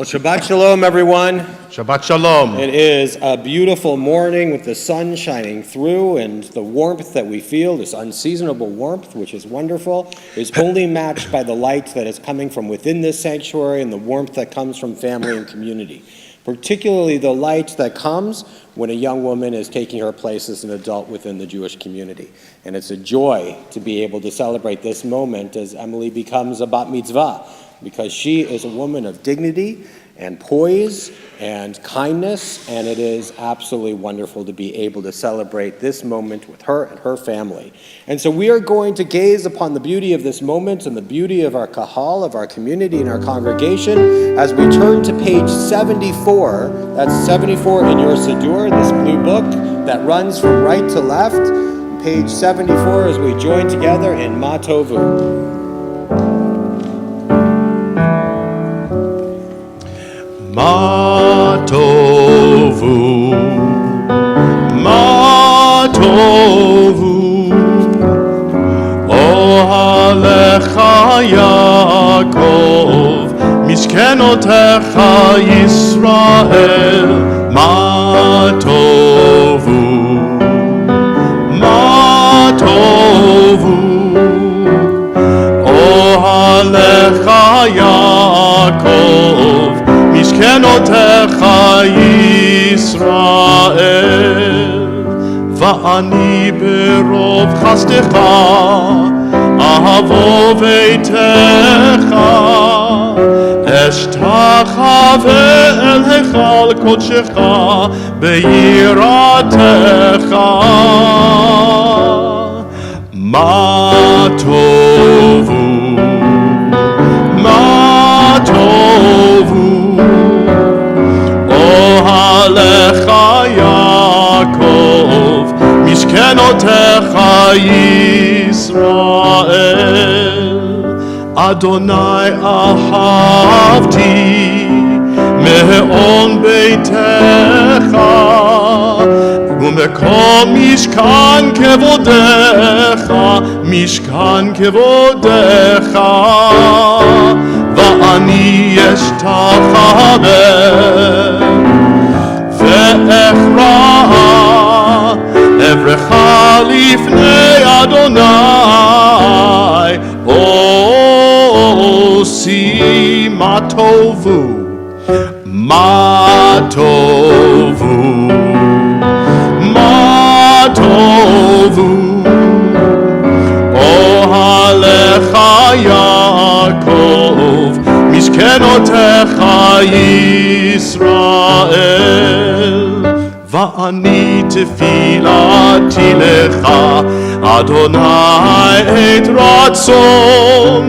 Well, Shabbat Shalom, everyone. Shabbat Shalom. It is a beautiful morning with the sun shining through, and the warmth that we feel, this unseasonable warmth, which is wonderful, is only matched by the light that is coming from within this sanctuary and the warmth that comes from family and community. Particularly the light that comes when a young woman is taking her place as an adult within the Jewish community. And it's a joy to be able to celebrate this moment as Emily becomes a bat mitzvah, because she is a woman of dignity and poise and kindness, and it is absolutely wonderful to be able to celebrate this moment with her and her family. And so we are going to gaze upon the beauty of this moment and the beauty of our kahal, of our community and our congregation, as we turn to page 74. That's 74 in your Siddur, this blue book that runs from right to left. Page 74 as we join together in Ma Tovu. Ma tovu, ma tovu, ohalecha Yaakov, mishkenotecha Yisrael, ma tovu, ma tovu, ohalecha Yaakov, Mishkenotecha Yisrael, va'ani berov chastecha, ahavo veitecha, eshtachave el hechal kodshecha, be'yiratecha, ma tovu, ma tovu, ohalecha Yaakov, mishkenotecha Yisrael, Adonai ahavti, me'on beitecha, umekom mishkan kevodecha, mishkan kevodecha, va'ani eshtachave, ve'echra, evrecha lifnei Adonai, osi ma tovu, ma tovu, ma tovu, ohalecha Yaakov, mishkenotecha Yisrael, va'ani tefilati lecha, Adonai et ratzon,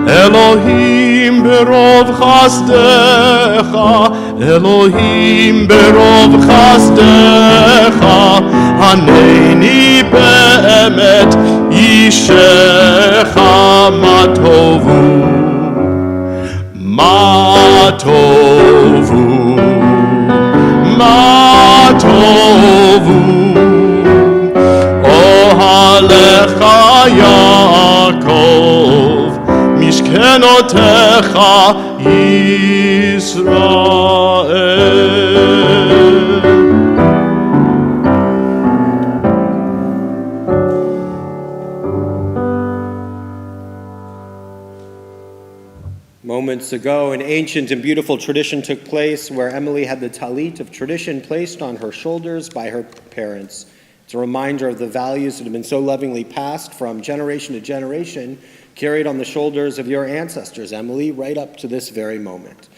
Elohim berov chasdecha, Elohim berov chasdecha, haneni be'emet yishecha, ma tovu, ma tovu, ma tovu, ohalecha Yaakov, mishkenotecha Yisrael. Moments ago, an ancient and beautiful tradition took place where Emily had the talit of tradition placed on her shoulders by her parents. It's a reminder of the values that have been so lovingly passed from generation to generation, carried on the shoulders of your ancestors, Emily, right up to this very moment,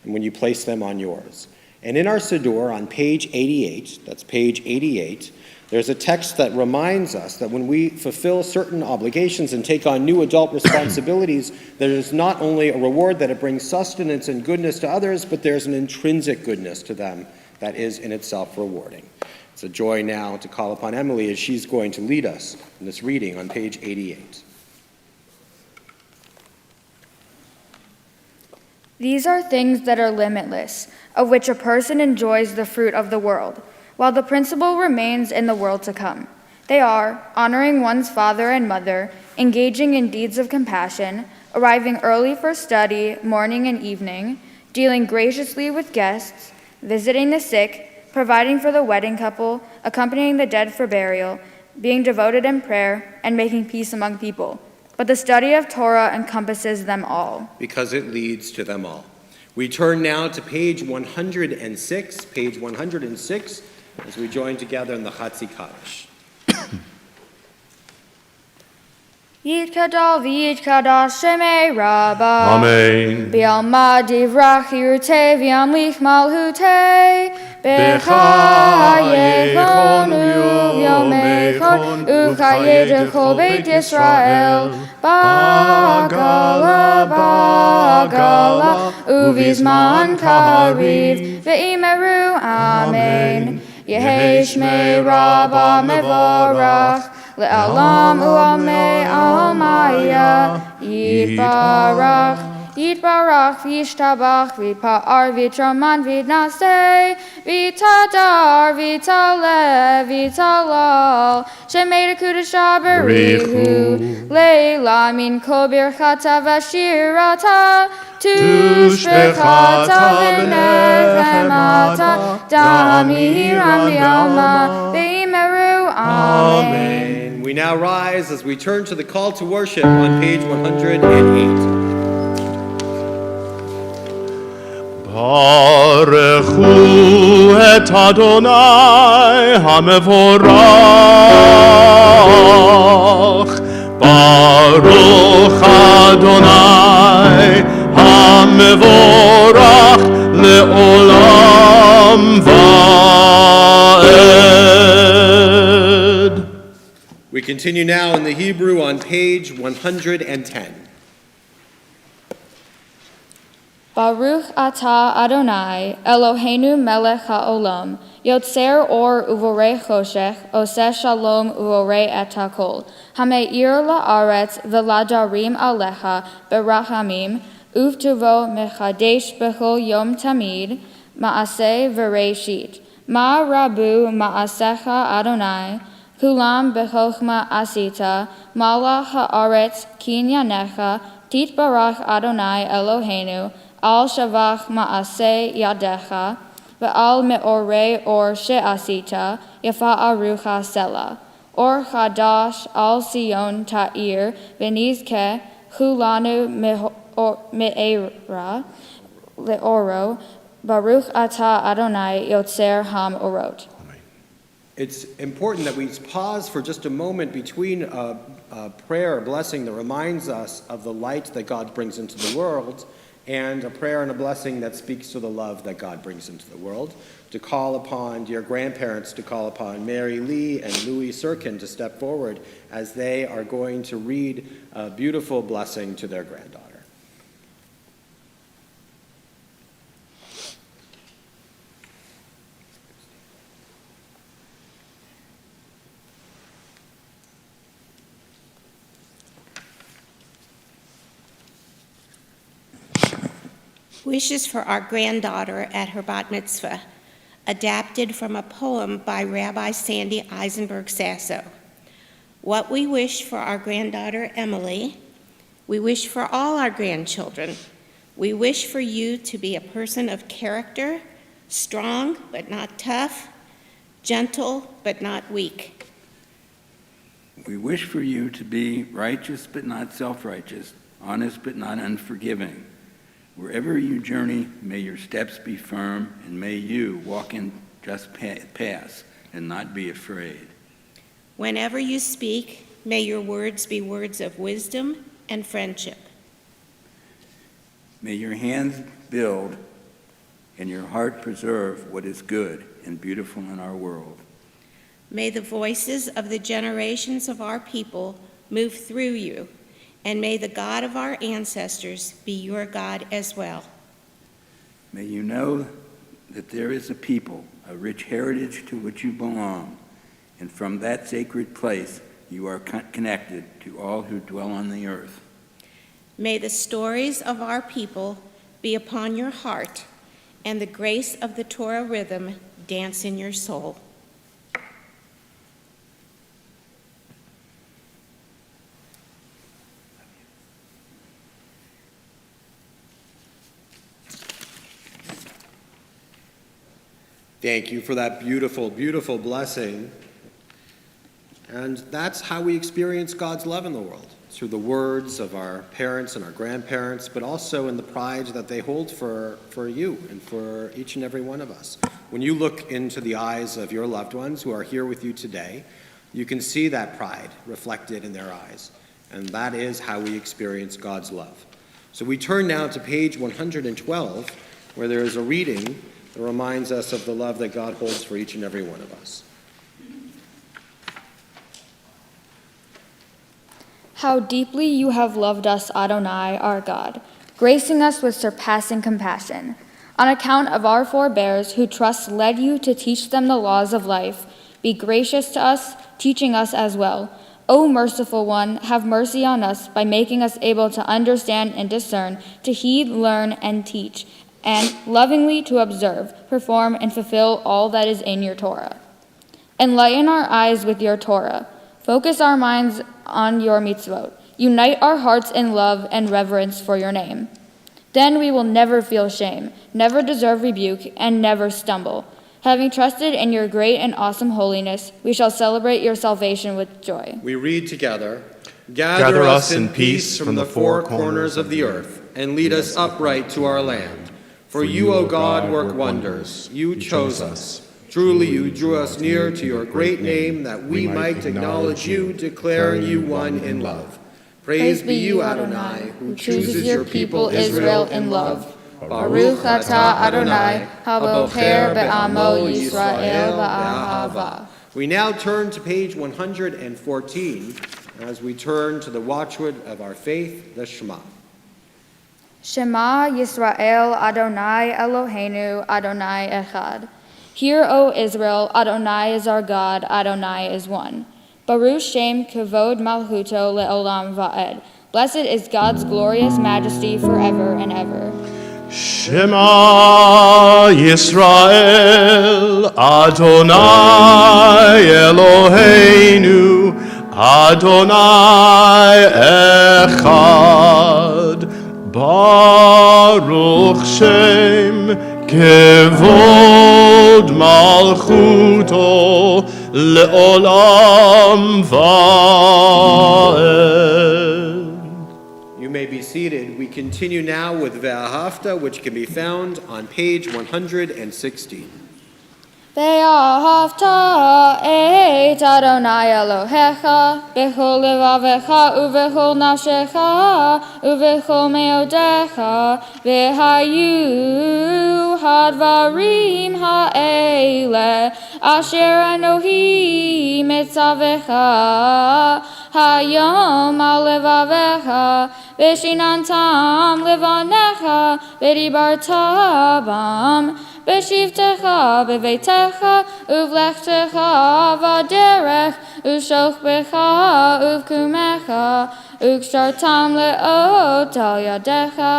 and when you place them on yours. And in our Siddur on page 88, that's page 88, there's a text that reminds us that when we fulfill certain obligations and take on new adult responsibilities, there is not only a reward that it brings sustenance and goodness to others, but there's an intrinsic goodness to them that is in itself rewarding. It's a joy now to call upon Emily as she's going to lead us in this reading on page 88. These are things that are limitless, of which a person enjoys the fruit of the world, while the principle remains in the world to come. They are honoring one's father and mother, engaging in deeds of compassion, arriving early for study, morning and evening, dealing graciously with guests, visiting the sick, providing for the wedding couple, accompanying the dead for burial, being devoted in prayer, and making peace among people. But the study of Torah encompasses them all, because it leads to them all. We turn now to page 106, as we join together in the Chatzi Kaddish. Yitkadal v'yitkadash shemei Rabbah. Amen. B'alma divrach yirteh v'yamlich malhuteh. B'chayechon B'chayechon uv'chayechon Beit Yisrael. Bagala uvizman kariv ve'imeru amen. Yehi shmei Rabbah mevorach. Le'alam u'amei almaya Yitbarach v'yishtabach v'pa'ar v'traman v'naseh v'tadar v'taleh v'talal shemei dekudasha berihu leila min kol birchata v'shirata tushbechata v'nechemata damiram v'alma v'imeru amen. We now rise as we turn to the call to worship on page 108. Baruchu et Adonai hamevorach. Baruch Adonai hamevorach leolam va'ed. We continue now in the Hebrew on page 110. Baruch atah Adonai, Eloheinu melech ha'olam, yotzer or uvorei choshech, oseh shalom uvorei et hakol, hameir la'aretz v'ladarim alecha berachamim, uvtuvo mechadesh bechol yom tamid, ma'aseh v'reishit, ma rabu ma'asecha Adonai, kulam bechochma asita, mala ha'aretz kinyanecha, titbarach Adonai Eloheinu, al shavach ma'aseh yadecha, ve'al me'orei or she'asita, yafa'arucha sela, or chadash al Sion ta'ir, v'nizke chulanu me'era, le'oro, baruch atah Adonai yotzer ham orot. It's important that we pause for just a moment between a prayer, a blessing that reminds us of the light that God brings into the world, and a prayer and a blessing that speaks to the love that God brings into the world, to call upon dear grandparents, to call upon Mary Lee and Louis Sirkin to step forward as they are going to read a beautiful blessing to their granddaughter. Wishes for our granddaughter at her bat mitzvah, adapted from a poem by Rabbi Sandy Eisenberg Sasso. What we wish for our granddaughter Emily, we wish for all our grandchildren. We wish for you to be a person of character, strong but not tough, gentle but not weak. We wish for you to be righteous but not self-righteous, honest but not unforgiving. Wherever you journey, may your steps be firm, and may you walk in just paths and not be afraid. Whenever you speak, may your words be words of wisdom and friendship. May your hands build and your heart preserve what is good and beautiful in our world. May the voices of the generations of our people move through you, and may the God of our ancestors be your God as well. May you know that there is a people, a rich heritage to which you belong, and from that sacred place you are connected to all who dwell on the earth. May the stories of our people be upon your heart, and the grace of the Torah rhythm dance in your soul. Thank you for that beautiful, beautiful blessing. And that's how we experience God's love in the world, through the words of our parents and our grandparents, but also in the pride that they hold for you and for each and every one of us. When you look into the eyes of your loved ones who are here with you today, you can see that pride reflected in their eyes. And that is how we experience God's love. So we turn now to page 112, where there is a reading that reminds us of the love that God holds for each and every one of us. How deeply you have loved us, Adonai, our God, gracing us with surpassing compassion. On account of our forebears, who trust led you to teach them the laws of life, be gracious to us, teaching us as well. O merciful one, have mercy on us by making us able to understand and discern, to heed, learn, and teach, and lovingly to observe, perform, and fulfill all that is in your Torah. Enlighten our eyes with your Torah. Focus our minds on your mitzvot. Unite our hearts in love and reverence for your name. Then we will never feel shame, never deserve rebuke, and never stumble. Having trusted in your great and awesome holiness, we shall celebrate your salvation with joy. We read together, Gather us in peace from the four corners of the earth, and lead us upright to our land. For you, O God, work wonders. You chose us. Truly you drew us near to your great name, that we might acknowledge you, declaring you one in love. Praise be you, Adonai, who chooses your people Israel in love. Baruch atah Adonai, habocher be'amo Yisrael ba'ahava. We now turn to page 114 as we turn to the watchword of our faith, the Shema. Shema Yisrael Adonai Eloheinu Adonai Echad. Hear, O Israel, Adonai is our God, Adonai is one. Baruch Shem Kavod Malchuto Le'olam Va'ed. Blessed is God's glorious majesty forever and ever. Shema Yisrael, Adonai Eloheinu, Adonai Echad. Baruch Shem Kevod Malchuto Le'olam Va'ed. You may be seated. We continue now with Ve'ahavta, which can be found on page 116. Ve'ahavta et Adonai Elohecha b'chol levavecha uv'chol nafshecha uv'chol meodecha ve'hayu hadvarim ha'ele asher anohi mitzavecha hayom al levavecha v'shinantam levanecha v'dibarta bam B'shivtecha, b'veitecha, uvlechtecha, v'derech, u'shochbecha, uvkumecha, u'kshartam le'ot al yadecha,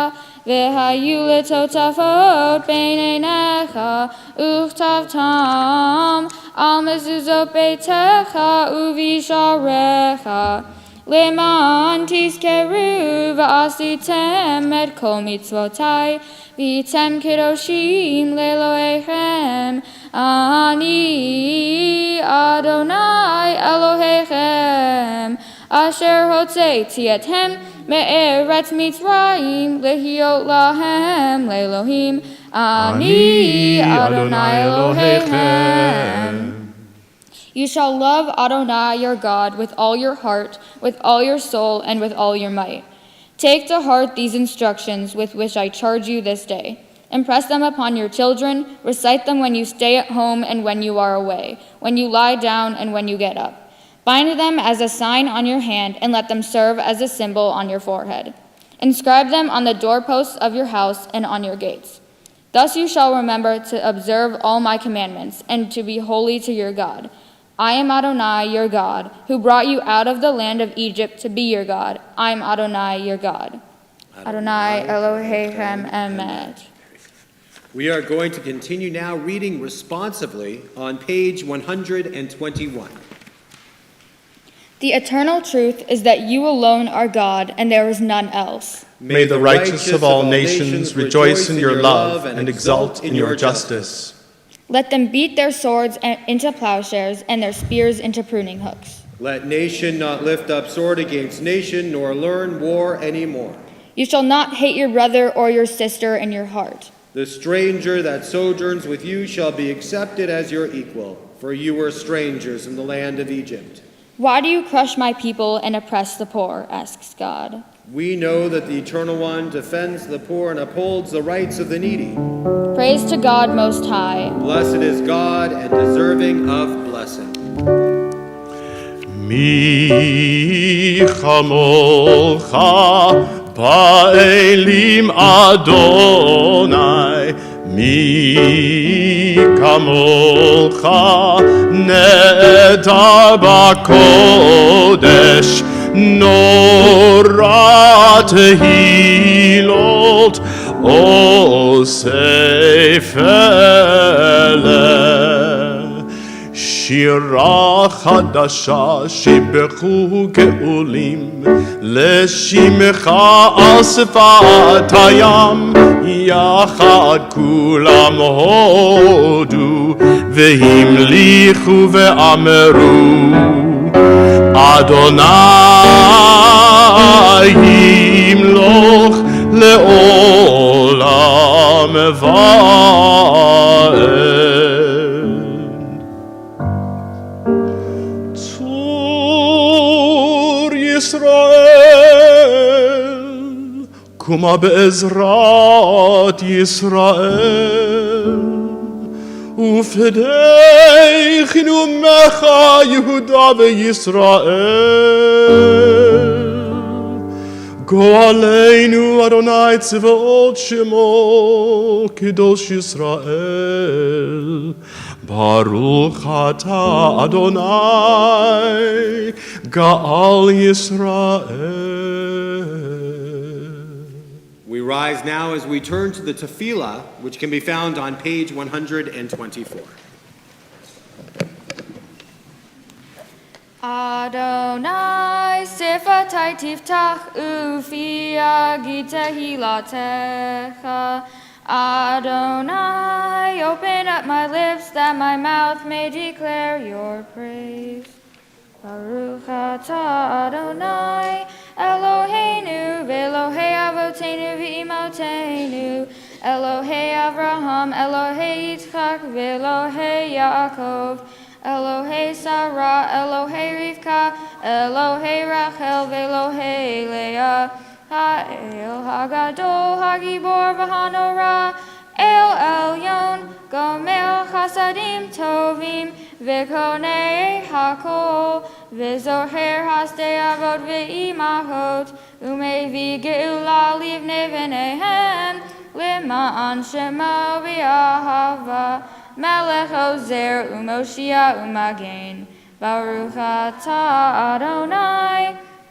v'hayu letotafot b'neinecha, u'chtavtam, al mezuzot beitecha, u'visharecha. Leman tizkeru v'asitem et kol mitzvotai v'yitem kedoshim le'elohechem ani Adonai Elohechem asher hotzeiti ethem me'eretz Mitzrayim lehiot lahem le'elohim ani Adonai Elohechem. You shall love Adonai your God with all your heart, with all your soul, and with all your might. Take to heart these instructions with which I charge you this day. Impress them upon your children, recite them when you stay at home and when you are away, when you lie down and when you get up. Bind them as a sign on your hand and let them serve as a symbol on your forehead. Inscribe them on the doorposts of your house and on your gates. Thus you shall remember to observe all my commandments and to be holy to your God. I am Adonai, your God, who brought you out of the land of Egypt to be your God. I am Adonai, your God. Adonai Elohechem Emet. We are going to continue now reading responsively on page 121. The eternal truth is that you alone are God, and there is none else. May the righteous of all nations rejoice in your love and exult in your justice. Let them beat their swords into plowshares and their spears into pruning hooks. Let nation not lift up sword against nation, nor learn war any more. You shall not hate your brother or your sister in your heart. The stranger that sojourns with you shall be accepted as your equal, for you were strangers in the land of Egypt. Why do you crush my people and oppress the poor? Asks God. We know that the Eternal One defends the poor and upholds the rights of the needy. Praise to God Most High. Blessed is God and deserving of blessing. מי כמוך באלים אדוני, מי כמוך נעדר בקודש, נורא תהילות עושה פלא. שירה חדשה שיבחו גאולים, לשמחה על שפת הים, יחד כולם הודו והמליכו ואמרו, אדוני ימלוך לעולם ועד. ישראל, קומה בעזרת ישראל, ופדי חינומך יהודה וישראל. גואלנו אדוני צבאות שמו, קדוש ישראל. ברוך אתה אדוני, גאל ישראל. We rise now as we turn to the tefillah, which can be found on page 124. Adonai sifatai tiftach ufi yagid tehilatecha. Adonai, open up my lips that my mouth may declare your praise. Baruch atah Adonai, Eloheinu, v'Elohei avotenu v'imotenu, Elohei Avraham, Elohei Yitzchak, v'Elohei Yaakov, Elohei Sarah, Elohei Rivka, Elohei Rachel, v'Elohei Leah, Ha'el Hagadol, Hagibor v'Hanora, El Elyon, Gomel Chasadim Tovim, V'Konei Hakol, V'Zoher Hasdei Avot V'Imachot, Umevi Geula Livnei V'Nehem, L'ma'an Shemo V'Ahava, Melech Ozer Umoshia Umagen, Baruch atah Adonai,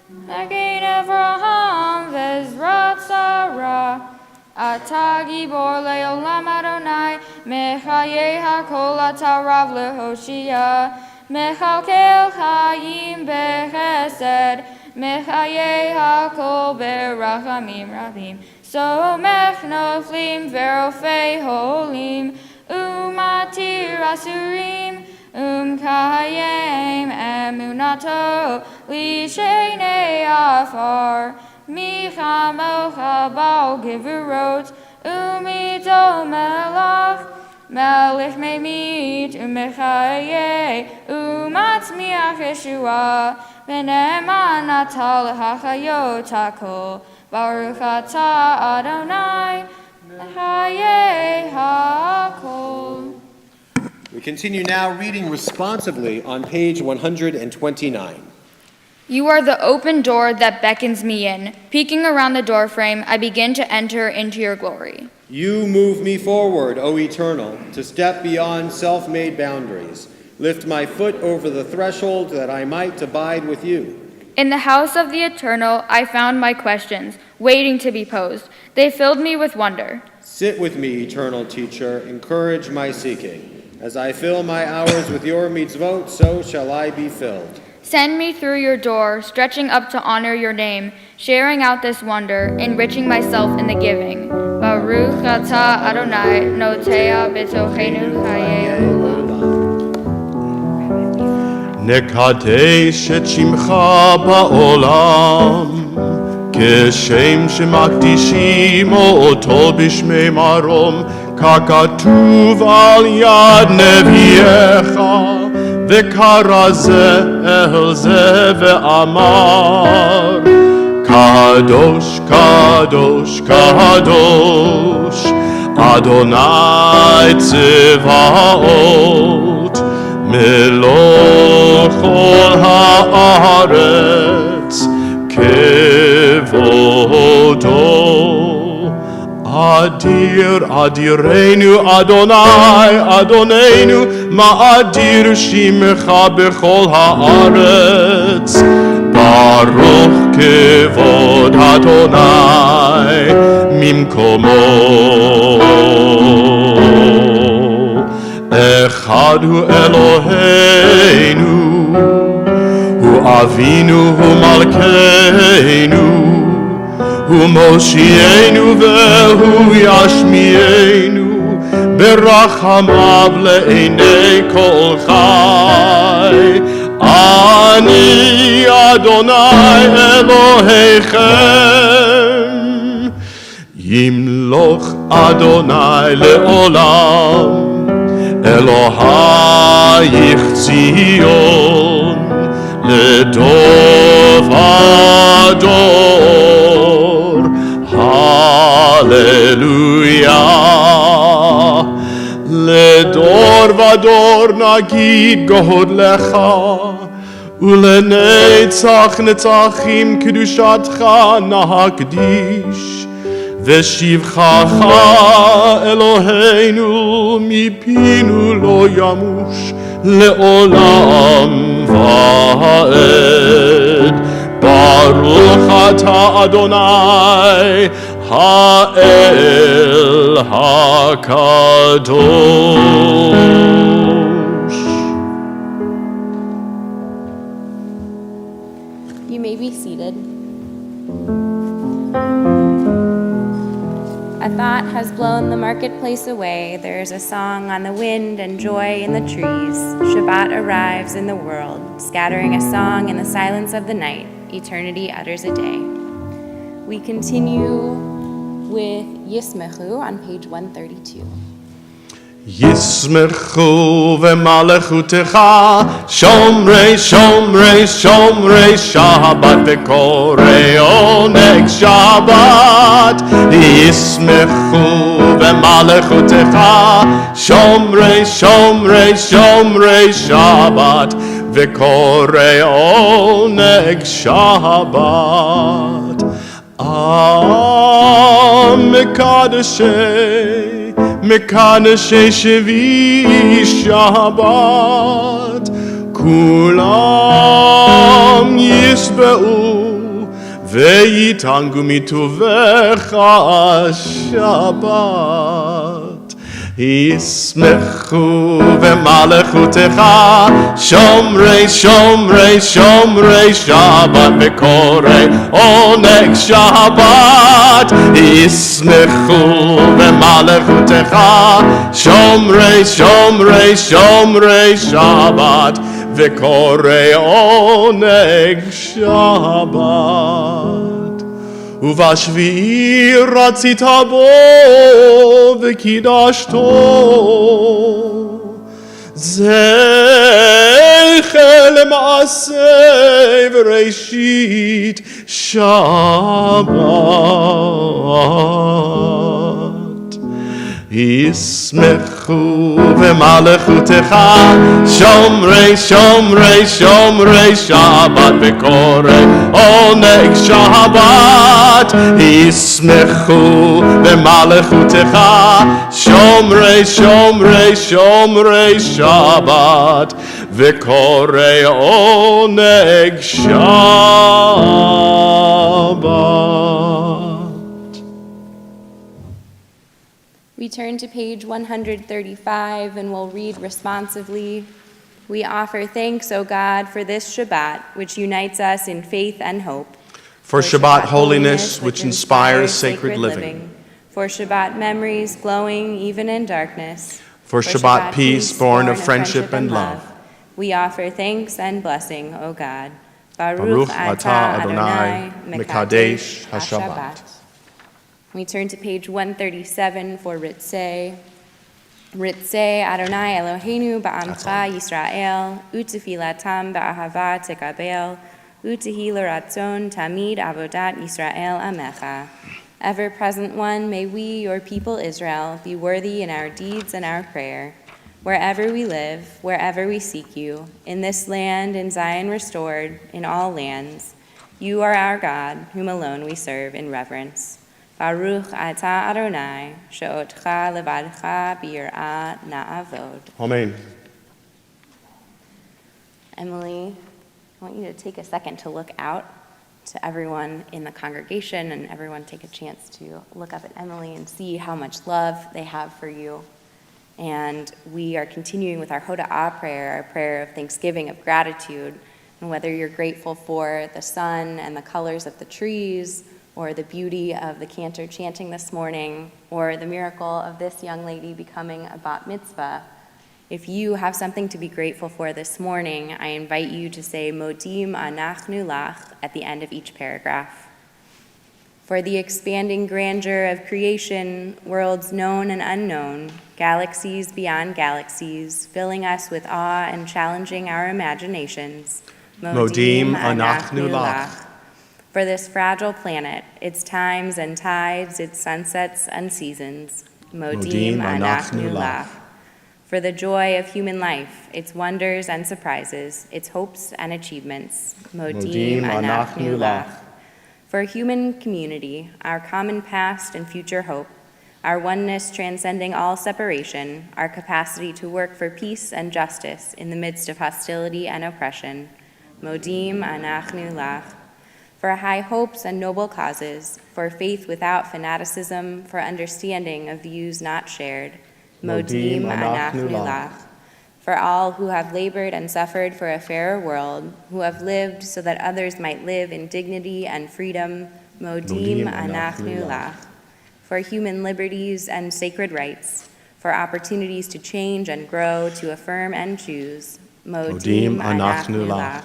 Magen Avraham V'Ezrat Sarah, Atah Gibor Le'olam Adonai, Mechayei HaKol Atah Rav Lehoshia, Mechalkel Chayim Bechesed, Mechayei HaKol Berachamim Rabim, Somech Noflim Verofei Holim, Umatir Asurim, Kayem Emunato, Lishenei Afar, Michamocha Baal Gevurot, Umito Melach, Melech Memit, Umechaye, Umatzmiach Yeshua, V'ne'eman Atal Hachayot Hakol, Baruch atah Adonai, Mechayei Hakol. We continue now reading responsively on page 129. You are the open door that beckons me in. Peeking around the doorframe, I begin to enter into your glory. You move me forward, O Eternal, to step beyond self-made boundaries. Lift my foot over the threshold that I might abide with you. In the house of the Eternal, I found my questions, waiting to be posed. They filled me with wonder. Sit with me, eternal teacher, encourage my seeking. As I fill my hours with your mitzvot, so shall I be filled. Send me through your door, stretching up to honor your name, sharing out this wonder, enriching myself in the giving. Baruch Baruch atah Adonai notea b'tochenu chayei olam. נקדש את שמך בעולם, כשם שמקדישים אותו בשמי מרום, ככתוב על יד נביאך, וקרא זה אל זה ואמר, קדוש, קדוש, קדוש, אדוני צבאות, מלוא כל הארץ כבודו. אדיר אדירנו אדוני אדוננו, מאדיר שמך בכל הארץ. ברוך כבוד אדוני ממקומו. אחד הוא אלוהינו, הוא אבינו, הוא מלכנו, הוא מושיענו והוא ישמיענו, ברחמיו לעיני כל חי. אני אדוני אלוהיכם, ימלוך אדוני לעולם, אלוהייך ציון לדור ודור. הללויה. לדור ודור נגיד גודלך, ולנצח נצחים קדושתך נקדיש. ושבחך אלוהינו מפינו לא ימוש לעולם ועד. ברוך אתה אדוני האל הקדוש. You may be seated. A thought has blown the marketplace away. There is a song on the wind and joy in the trees. Shabbat arrives in the world, scattering a song in the silence of the night. Eternity utters a day. We continue with Yismechu on page 132. ישמחו ומלכותך, שומרי שומרי שומרי שבת וקוראי עונג שבת. ישמחו ומלכותך, שומרי שומרי שומרי שבת וקוראי עונג שבת. מקדשי שבי שבת, כולם ישבעו ויתענגו מטובך שבת. ישמחו ומלכותך, שומרי שומרי שומרי שבת וקוראי עונג שבת. ישמחו ומלכותך, שומרי שומרי שומרי שבת וקוראי עונג שבת. ובשביעי רצית בו וקידשתו, זכר למעשה וראשית שבת. ישמחו ומלכותך, שומרי שומרי שומרי שבת וקוראי עונג שבת. ישמחו ומלכותך, שומרי שומרי שומרי שבת וקוראי עונג שבת. We turn to page 135 and we'll read responsively. We offer thanks, O God, for this Shabbat, which unites us in faith and hope. For Shabbat holiness, which inspires sacred living. For Shabbat memories glowing even in darkness. For Shabbat peace born of friendship and love. We offer thanks and blessing, O God. Baruch atah Adonai, Mekadesh HaShabbat. We turn to page 137 for Ritzeh. Ritzeh Adonai Eloheinu ba'amcha Yisrael, u'tefilatam ba'ahava tekabel, u'tehi l'ratzon tamid avodat Yisrael amecha. Ever-present one, may we, your people Israel, be worthy in our deeds and our prayer. Wherever we live, wherever we seek you, in this land, in Zion restored, in all lands, you are our God, whom alone we serve in reverence. Baruch atah Adonai, she'otcha levadcha b'yirah na'avod. Amen. Emily, I want you to take a second to look out to everyone in the congregation, and everyone take a chance to look up at Emily and see how much love they have for you. And we are continuing with our Hoda'ah prayer, our prayer of thanksgiving, of gratitude. And whether you're grateful for the sun and the colors of the trees, or the beauty of the cantor chanting this morning, or the miracle of this young lady becoming a bat mitzvah, if you have something to be grateful for this morning, I invite you to say Modim Anachnu Lach at the end of each paragraph. For the expanding grandeur of creation, worlds known and unknown, galaxies beyond galaxies, filling us with awe and challenging our imaginations. Modim Anachnu Lach. For this fragile planet, its times and tides, its sunsets and seasons. Modim Anachnu Lach. For the joy of human life, its wonders and surprises, its hopes and achievements. Modim Anachnu Lach. For human community, our common past and future hope, our oneness transcending all separation, our capacity to work for peace and justice in the midst of hostility and oppression. Modim Anachnu Lach. For high hopes and noble causes, for faith without fanaticism, for understanding of views not shared. Modim Anachnu Lach. For all who have labored and suffered for a fairer world, who have lived so that others might live in dignity and freedom. Modim Anachnu Lach. For human liberties and sacred rights, for opportunities to change and grow, to affirm and choose. Modim Anachnu Lach.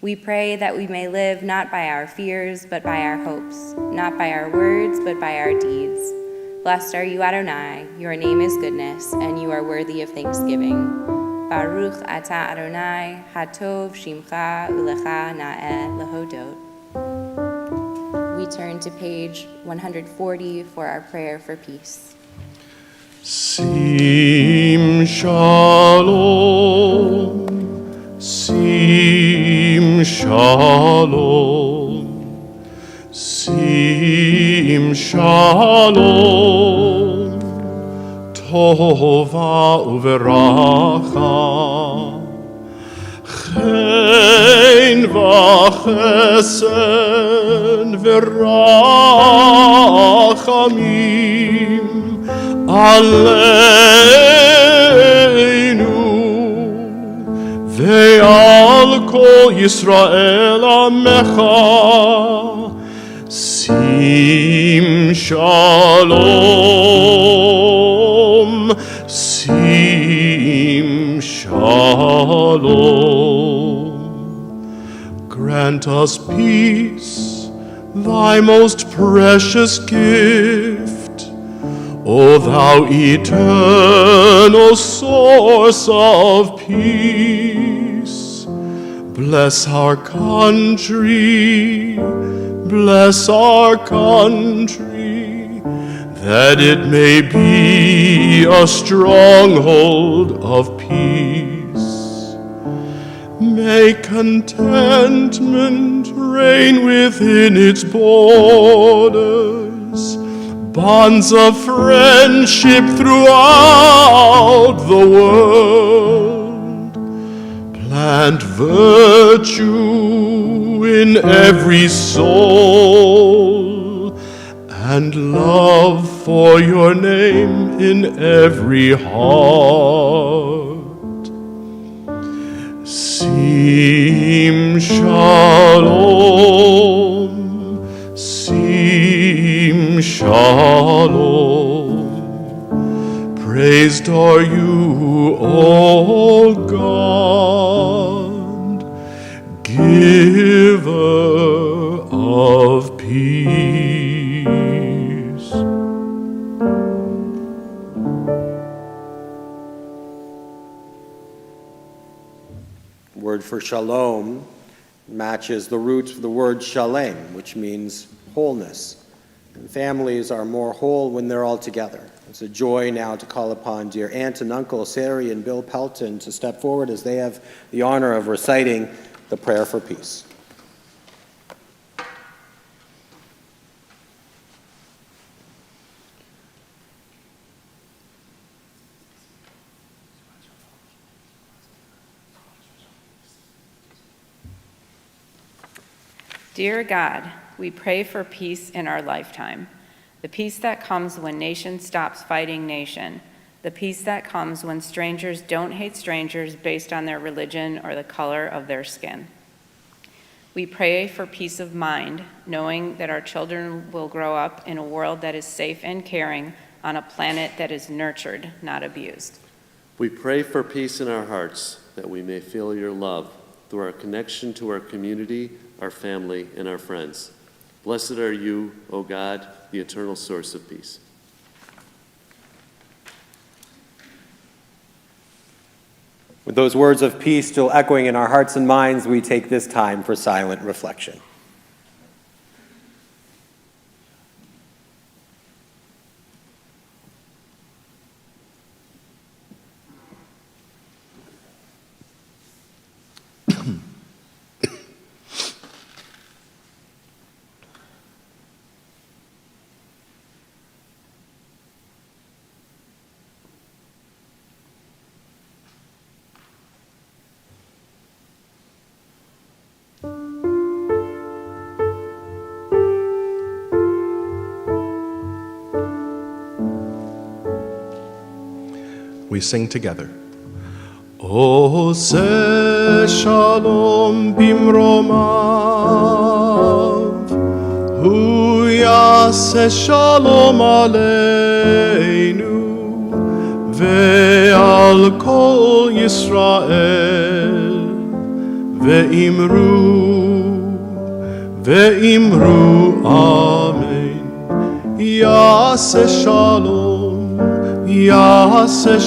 We pray that we may live not by our fears, but by our hopes, not by our words, but by our deeds. Blessed are you, Adonai, your name is goodness, and you are worthy of thanksgiving. Baruch atah Adonai, hatov shimcha ulecha na'eh lehodot. We turn to page 140 for our prayer for peace. Sim shalom, sim shalom, sim shalom, tova uveracha, chen v'chesed v'rachamim aleinu ve'al kol Yisrael amecha. Sim shalom, sim shalom. Grant us peace, thy most precious gift, O thou eternal source of peace. Bless our country, bless our country, that it may be a stronghold of peace. May contentment reign within its borders, bonds of friendship throughout the world. Plant virtue in every soul, and love for your name in every heart. Sim shalom, sim shalom. Praised are you, O God, giver of peace. Word for shalom matches the roots of the word shalem, which means wholeness. And families are more whole when they're all together. It's a joy now to call upon dear Aunt and Uncle Sari and Bill Pelton to step forward as they have the honor of reciting the prayer for peace. Dear God, we pray for peace in our lifetime, the peace that comes when nation stops fighting nation, the peace that comes when strangers don't hate strangers based on their religion or the color of their skin. We pray for peace of mind, knowing that our children will grow up in a world that is safe and caring on a planet that is nurtured, not abused. We pray for peace in our hearts, that we may feel your love through our connection to our community, our family, and our friends. Blessed are you, O God, the eternal source of peace. With those words of peace still echoing in our hearts and minds, we take this time for silent reflection. We sing together. Ose shalom bimromav, hu yaseh shalom aleinu, ve'al kol Yisrael, ve'imru amen. Yaseh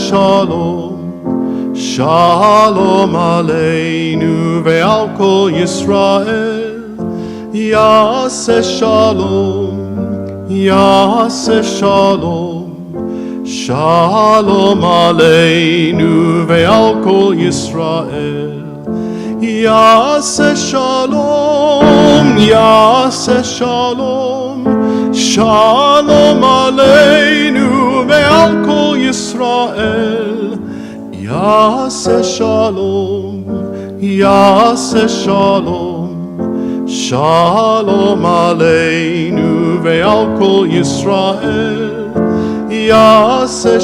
shalom, shalom aleinu ve'al kol Yisrael. Yaseh shalom, shalom aleinu ve'al kol Yisrael. Yaseh shalom, shalom aleinu ve'al kol Yisrael. Yaseh shalom, shalom aleinu ve'al kol Yisrael. Yaseh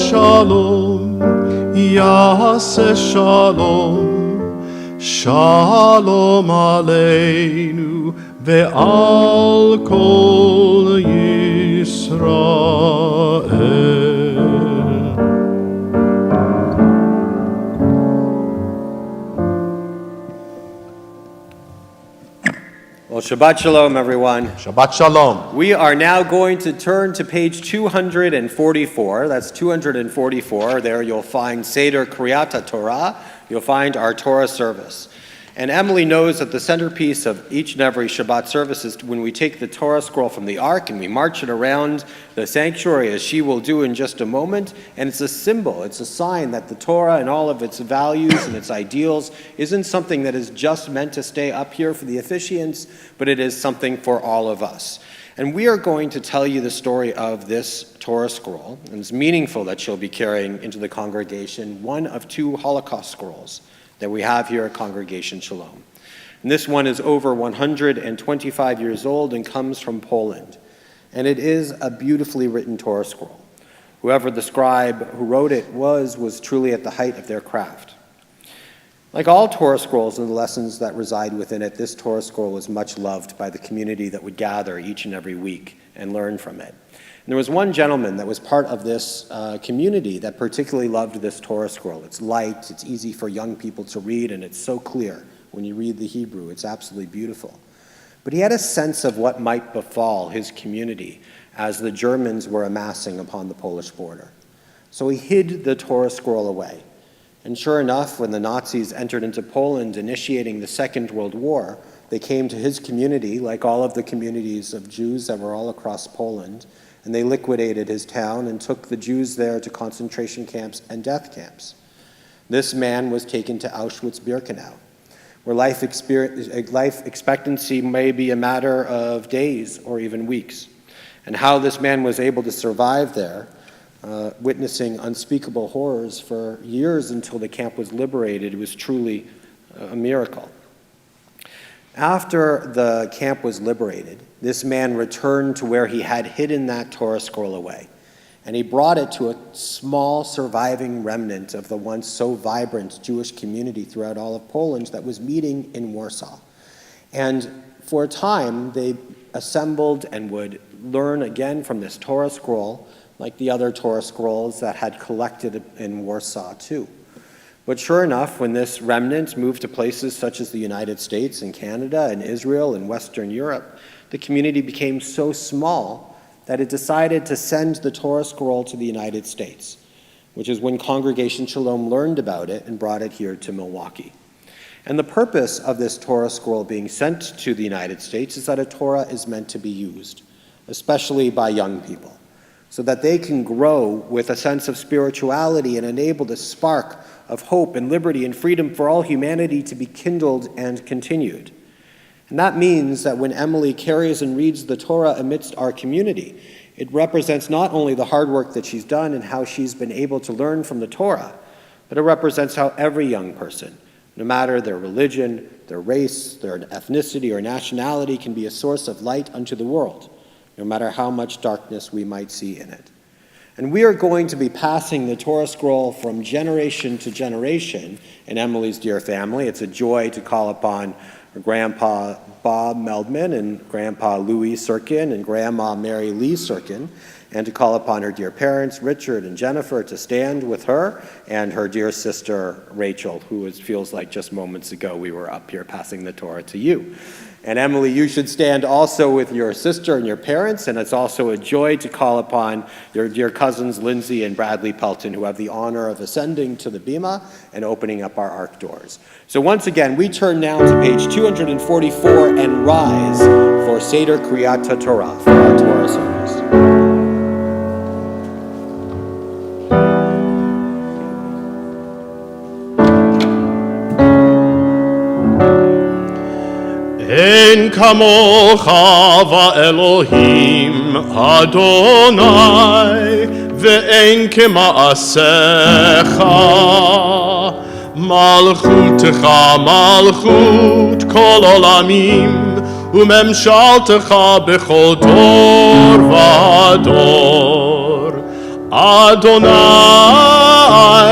shalom, shalom aleinu ve'al kol Yisrael. Well, Shabbat Shalom, everyone. Shabbat Shalom. We are now going to turn to page 244. That's 244. There you'll find Seder Kriyat Torah. You'll find our Torah service. And Emily knows that the centerpiece of each and every Shabbat service is when we take the Torah scroll from the Ark and we march it around the sanctuary, as she will do in just a moment. And it's a symbol, it's a sign that the Torah and all of its values and its ideals isn't something that is just meant to stay up here for the officiants, but it is something for all of us. And we are going to tell you the story of this Torah scroll. And it's meaningful that she'll be carrying into the congregation one of two Holocaust scrolls that we have here at Congregation Shalom. And this one is over 125 years old and comes from Poland. And it is a beautifully written Torah scroll. Whoever the scribe who wrote it was truly at the height of their craft. Like all Torah scrolls and the lessons that reside within it, this Torah scroll was much loved by the community that would gather each and every week and learn from it. And there was one gentleman that was part of this community that particularly loved this Torah scroll. It's light, it's easy for young people to read, and it's so clear. When you read the Hebrew, it's absolutely beautiful. But he had a sense of what might befall his community as the Germans were amassing upon the Polish border. So he hid the Torah scroll away. And sure enough, when the Nazis entered into Poland, initiating the Second World War, they came to his community, like all of the communities of Jews that were all across Poland, and they liquidated his town and took the Jews there to concentration camps and death camps. This man was taken to Auschwitz-Birkenau, where life expectancy may be a matter of days or even weeks. And how this man was able to survive there, witnessing unspeakable horrors for years until the camp was liberated, was truly a miracle. After the camp was liberated, this man returned to where he had hidden that Torah scroll away, and he brought it to a small surviving remnant of the once so vibrant Jewish community throughout all of Poland that was meeting in Warsaw. And for a time, they assembled and would learn again from this Torah scroll, like the other Torah scrolls that had collected in Warsaw too. But sure enough, when this remnant moved to places such as the United States and Canada and Israel and Western Europe, the community became so small that it decided to send the Torah scroll to the United States, which is when Congregation Shalom learned about it and brought it here to Milwaukee. And the purpose of this Torah scroll being sent to the United States is that a Torah is meant to be used, especially by young people, so that they can grow with a sense of spirituality and enable the spark of hope and liberty and freedom for all humanity to be kindled and continued. And that means that when Emily carries and reads the Torah amidst our community, it represents not only the hard work that she's done and how she's been able to learn from the Torah, but it represents how every young person, no matter their religion, their race, their ethnicity, or nationality, can be a source of light unto the world, no matter how much darkness we might see in it. And we are going to be passing the Torah scroll from generation to generation in Emily's dear family. It's a joy to call upon her grandpa Bob Meldman and grandpa Louis Sirkin and grandma Mary Lee Sirkin, and to call upon her dear parents, Richard and Jennifer, to stand with her, and her dear sister, Rachel, who feels like just moments ago we were up here passing the Torah to you. And Emily, you should stand also with your sister and your parents, and it's also a joy to call upon your dear cousins, Lindsay and Bradley Pelton, who have the honor of ascending to the Bima and opening up our ark doors. So once again, we turn now to page 244 and rise for Seder Kriyat Torah, for our Torah service. אין כמוך ואלוהים אדוני ואין כמעשיך מלכותך מלכות כל עולמים וממשלתך בכל דור ודור אדוני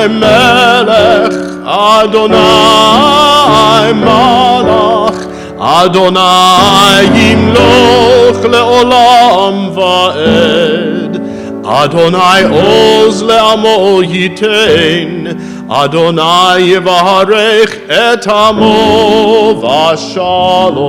מלך אדוני מלך Adonai yimloch leolam va'ed Adonai oz le'amo yitein Adonai yevarech et amo v'shalom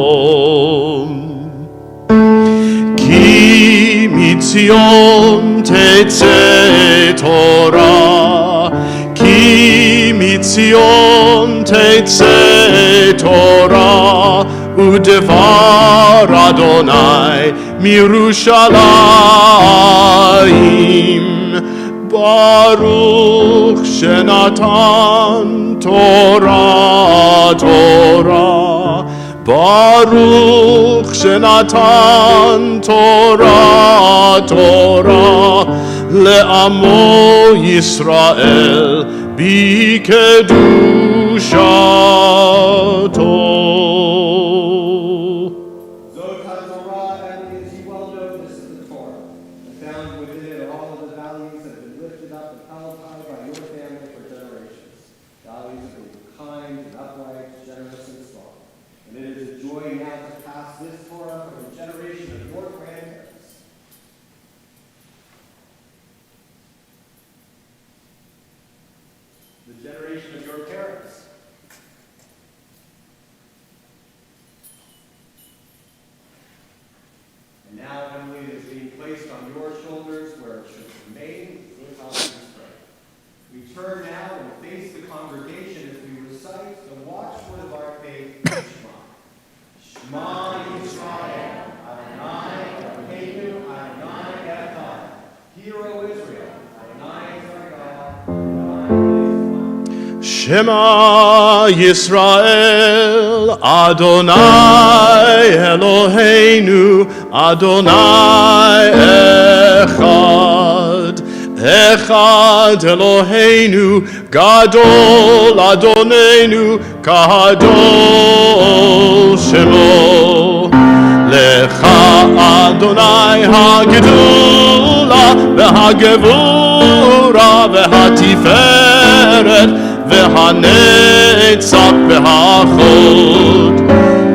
Ki mitzion tetzeh Torah Ki mitzion tetzeh Torah Udevar Adonai mirushalayim Baruch shenatan Torah Torah Baruch shenatan Torah Torah Le'amo Yisrael Bikedushato Values of being kind and the generation of your parents. And now, Emily, it is being placed on your shoulders where it should remain. We turn now and face the congregation as we recite the watchword of our faith, Shema. Shema Yisrael, Adonai Eloheinu, Adonai Echad. Hear, O Israel, Adonai is our God, Adonai is one. Shema Yisrael, Adonai Eloheinu, Adonai Echad. Echad Eloheinu, Gadol Adonenu, Gadol Shemo. Lecha Adonai HaGedula, VeHaGevura, VeHaTiferet, VeHaNetzach, VeHaChod.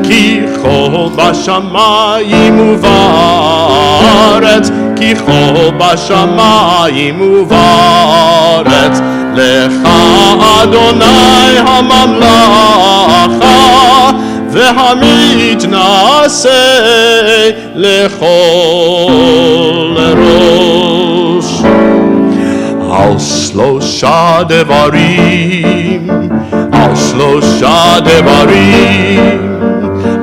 Ki chol bashamayim uvaretz, Ki chol bashamayim uvaretz, Lecha Adonai hamamlacha, Vehamitnaseh lechol rosh. Al shlosha devarim, Al shlosha devarim,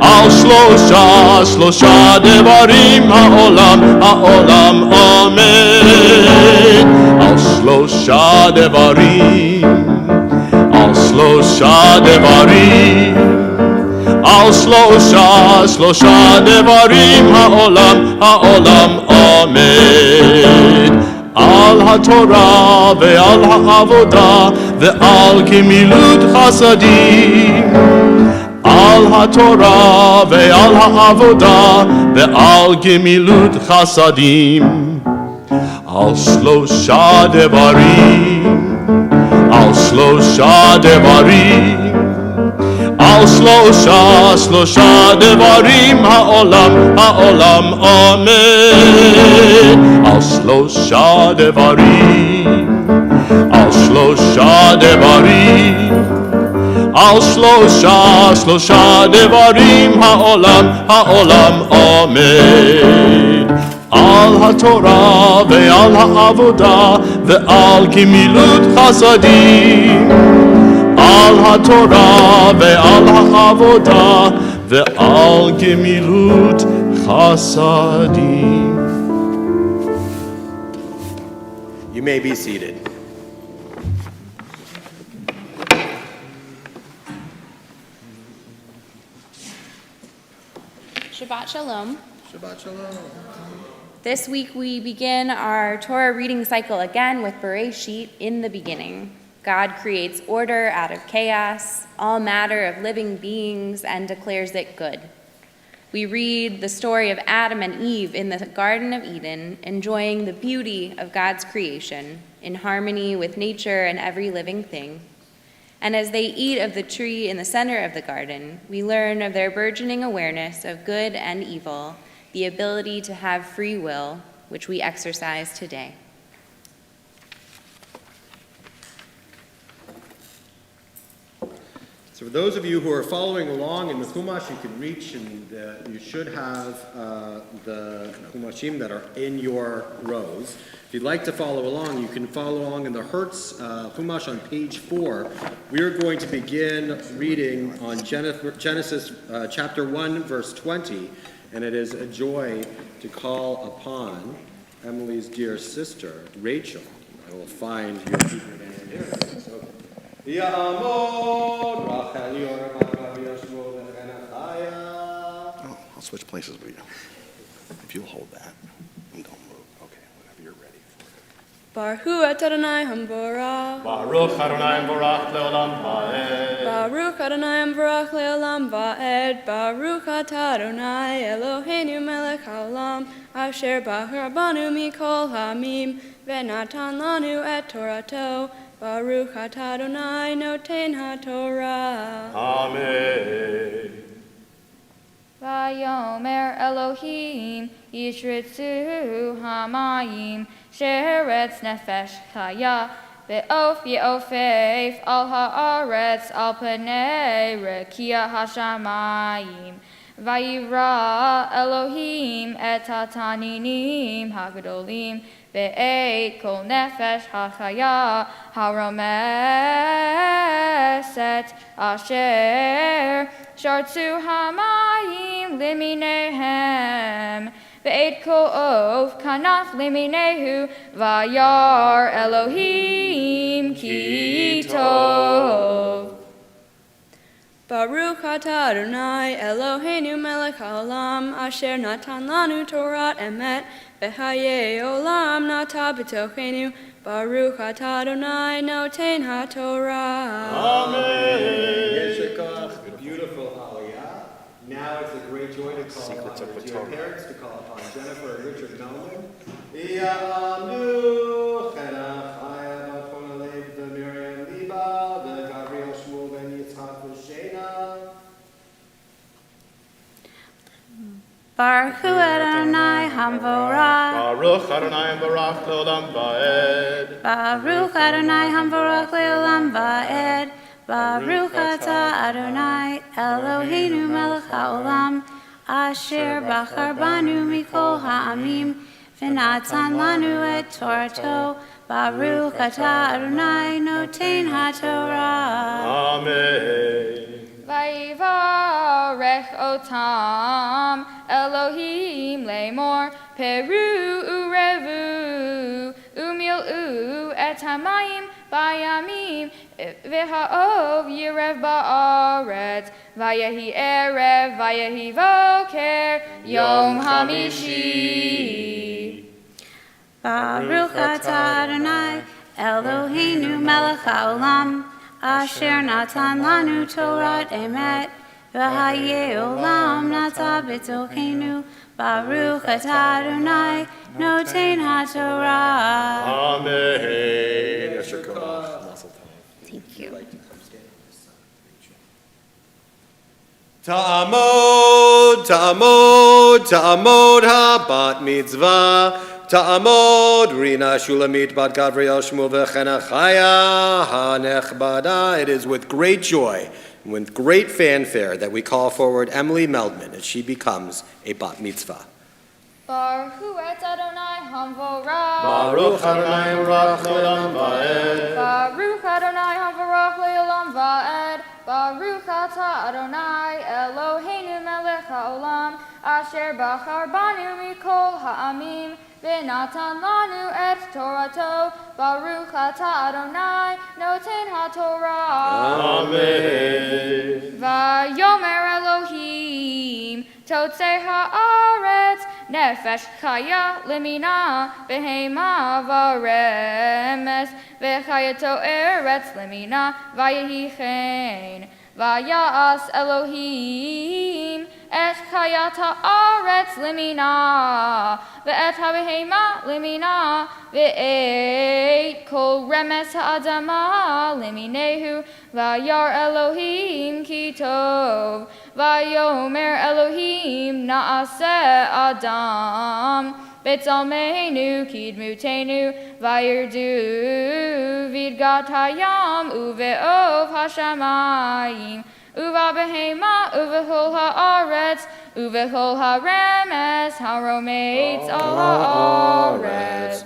Al shlosha devarim ha'olam amen. Al shlosha devarim, Al shlosha devarim, Al shlosha devarim ha'olam amen. Al haTorah ve'al ha'avodah ve'al gemilut chasadim. Al haTorah ve'al ha'avodah ve'al gemilut chasadim. Al shlosha devarim, Al shlosha devarim, Al shlosha devarim ha'olam amen. Al shlosha devarim, Al shlosha devarim, Al shlosha devarim ha'olam amen. Al haTorah ve'al ha'avodah ve'al gemilut chasadim. Al haTorah ve'al ha'avodah ve'al gemilut chasadim. You may be seated. Shabbat Shalom. Shabbat Shalom. This week we begin our Torah reading cycle again with Bereshit, in the beginning. God creates order out of chaos, all matter of living beings, and declares it good. We read the story of Adam and Eve in the Garden of Eden, enjoying the beauty of God's creation, in harmony with nature and every living thing. And as they eat of the tree in the center of the garden, we learn of their burgeoning awareness of good and evil, the ability to have free will, which we exercise today. So for those of you who are following along in the Chumash, you can reach and you should have the Chumashim that are in your rows. If you'd like to follow along, you can follow along in the Hertz Chumash on page 4. We are going to begin reading on Genesis chapter 1, verse 20, and it is a joy to call upon Emily's dear sister, Rachel. I will find your secret name here. Oh, I'll switch places with you. If you'll hold that and don't move. Okay, whenever you're ready. Baruch Adonai Hamborah. Baruch Adonai Borach leolam va'ed. Baruch Adonai Hamborach leolam va'ed. Baruch atah Adonai Eloheinu melech haolam, asher bahar banu mikol hamim, venatan lanu et Torato. Baruch atah Adonai noten haTorah. Amen. Vayomer Elohim yishritzu hamayim sheretz nefesh chaya ve'of ye'ofef al ha'aretz al pnei rekia hashamayim. Vayivra Elohim et hataninim hagadolim ve'et kol nefesh hachaya haromeset asher shartzu hamayim liminehem ve'et kol of kanaf liminehu vayar Elohim ki tov. Baruch atah Adonai Eloheinu melech haolam asher natan lanu Torat emet v'hayei olam nata b'tochenu. Baruch atah Adonai noten haTorah. Amen. Beautiful Aliyah. Now it's a great joy to call upon your dear parents, to call upon Jennifer and Richard Meldman. Ya'amnu chenach chaya b'chol alev v'miriam liba v'Gabriel Shmuel ben Yitzchak v'Shena. Baruch Hu Adonai Hamvorach. Baruch Adonai Barach Leolam Vaed. Baruch Adonai Hamvorach Leolam Vaed. Baruch atah Adonai Eloheinu melech haolam asher bachar banu mikol ha'amim v'natan lanu et Torato. Baruch atah Adonai noten haTorah. Amen. Vayivarech otam Elohim lemor peru urevu umil'u et hamayim bayamim v'ha'ov yirev ba'aretz vayehi erev vayehi voker yom hamishi. Baruch atah Adonai Eloheinu melech haolam asher natan lanu Torat emet v'hayei olam nata b'tochenu. Baruch atah Adonai noten haTorah. Amen. Thank you. Ta'amod, ta'amod, ta'amod ha-bat mitzvah. Ta'amod, Rina Shulamit bat Gabriel Shmuel v'chenachaya ha-nechbada. It is with great joy and with great fanfare that we call forward Emily Meldman as she becomes a bat mitzvah. Baruch Hu et Adonai Hamvorach. Baruch Adonai Barach Leolam Vaed. Baruch Adonai Hamvorach Leolam Vaed. Baruch atah Adonai Eloheinu melech haolam asher bachar banu mikol ha'amim v'natan lanu et Torato. Baruch atah Adonai noten haTorah. Amen. Vayomer Elohim totzei haaretz nefesh chaya limina behema varemes v'chayato eretz limina vayehi chen vayas Elohim et chayat haaretz limina ve'et habehema limina ve'et kol remes ha'adama liminehu vayar Elohim ki tov vayomer Elohim na'aseh Adam Betzalmenu kidmutenu vayirdu vidgat hayam uve'ov hashamayim uva behema uvechol haaretz uvechol haremes harometz al haaretz.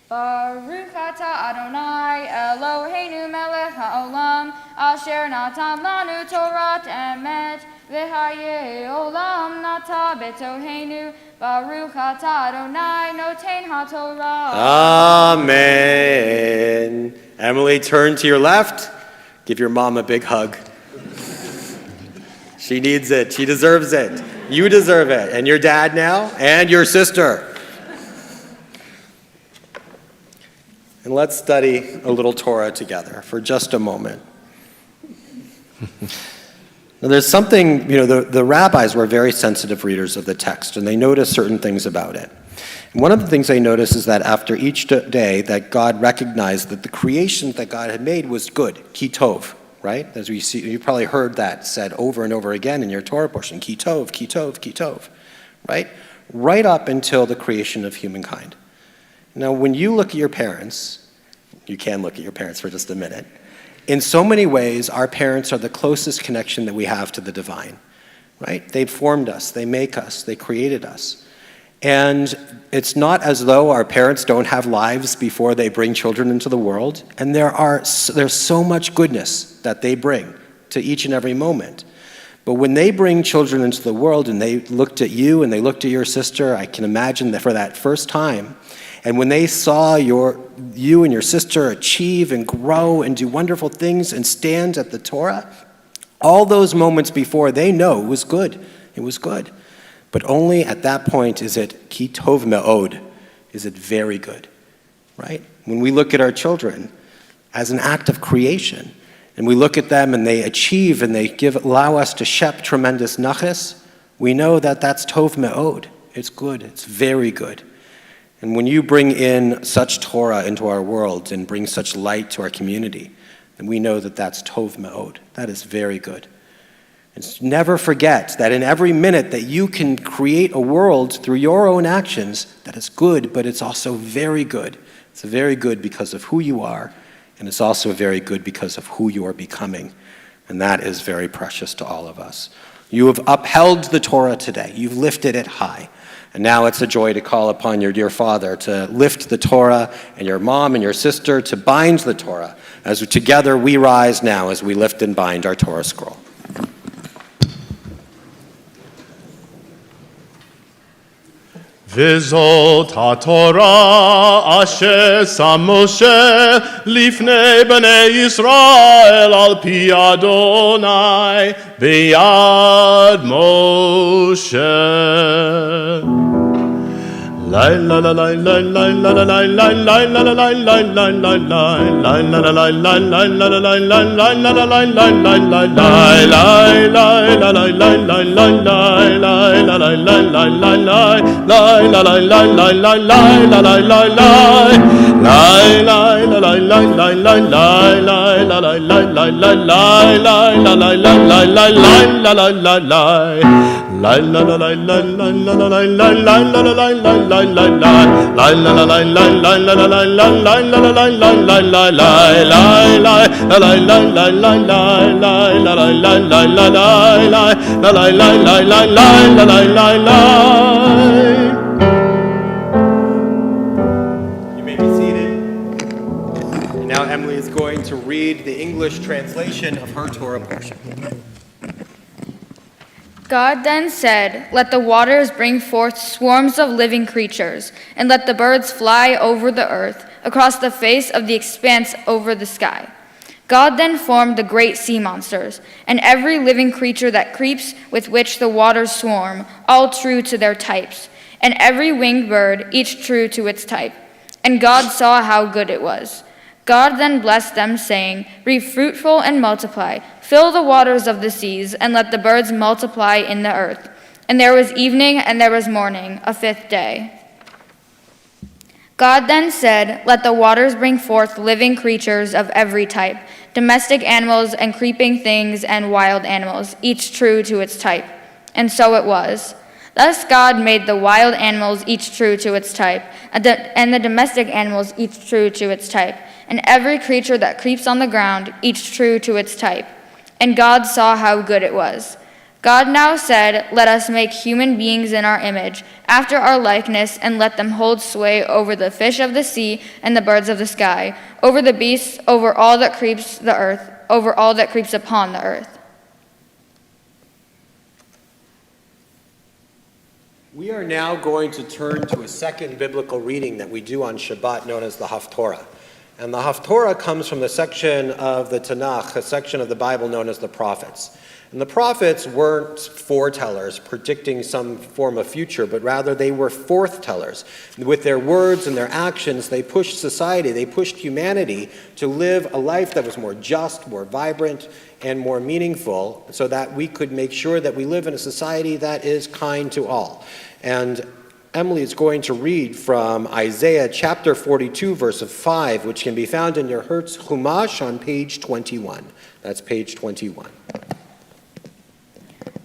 Baruch atah Adonai Eloheinu melech haolam asher natan lanu Torat emet v'hayei olam nata b'tohenu. Baruch atah Adonai noten haTorah. Amen. Emily, turn to your left. Give your mom a big hug. She needs it. She deserves it. You deserve it. And your dad now, and your sister. And let's study a little Torah together for just a moment. Now there's something, the rabbis were very sensitive readers of the text, and they noticed certain things about it. And one of the things they noticed is that after each day that God recognized that the creation that God had made was good, ki tov, right? As we see, you probably heard that said over and over again in your Torah portion, ki tov, ki tov, ki tov, right? Right up until the creation of humankind. Now, when you look at your parents, You can look at your parents for just a minute. In so many ways, our parents are the closest connection that we have to the divine, right? They formed us, they make us, they created us. And it's not as though our parents don't have lives before they bring children into the world. And there's so much goodness that they bring to each and every moment. But when they bring children into the world and they looked at you and they looked at your sister, I can imagine that for that first time, and when they saw you and your sister achieve and grow and do wonderful things and stand at the Torah, all those moments before, they know it was good. It was good. But only at that point is it ki tov me'od, is it very good, right? When we look at our children as an act of creation, and we look at them and they achieve and they allow us to shep tremendous nachas, we know that that's tov me'od. It's good. It's very good. And when you bring in such Torah into our world and bring such light to our community, then we know that that's tov me'od. That is very good. And never forget that in every minute that you can create a world through your own actions that is good, but it's also very good. It's very good because of who you are, and it's also very good because of who you are becoming. And that is very precious to all of us. You have upheld the Torah today. You've lifted it high. And now it's a joy to call upon your dear Father to lift the Torah, and your mom and your sister to bind the Torah. As together we rise now as we lift and bind our Torah scroll. וזאת התורה אשר שם משה לפני בני ישראל על פי אדוני ביד משה. Now Emily is going to read the English translation of her Torah portion. God then said, "Let the waters bring forth swarms of living creatures, and let the birds fly over the earth, across the face of the expanse over the sky." God then formed the great sea monsters, and every living creature that creeps with which the waters swarm, all true to their types, and every winged bird, each true to its type. And God saw how good it was. God then blessed them, saying, "Be fruitful and multiply, fill the waters of the seas, and let the birds multiply in the earth." And there was evening and there was morning, a fifth day. God then said, "Let the waters bring forth living creatures of every type, domestic animals and creeping things and wild animals, each true to its type." And so it was. Thus God made the wild animals each true to its type, and the domestic animals each true to its type, and every creature that creeps on the ground each true to its type. And God saw how good it was. God now said, "Let us make human beings in our image, after our likeness, and let them hold sway over the fish of the sea and the birds of the sky, over the beasts, over all that creeps the earth, over all that creeps upon the earth." We are now going to turn to a second biblical reading that we do on Shabbat known as the Haftorah. And the Haftorah comes from the section of the Tanakh, a section of the Bible known as the Prophets. And the prophets weren't foretellers predicting some form of future, but rather they were forthtellers. With their words and their actions, they pushed society, they pushed humanity to live a life that was more just, more vibrant, and more meaningful, so that we could make sure that we live in a society that is kind to all. And Emily is going to read from Isaiah chapter 42, verse 5, which can be found in your Hertz Chumash on page 21. That's page 21.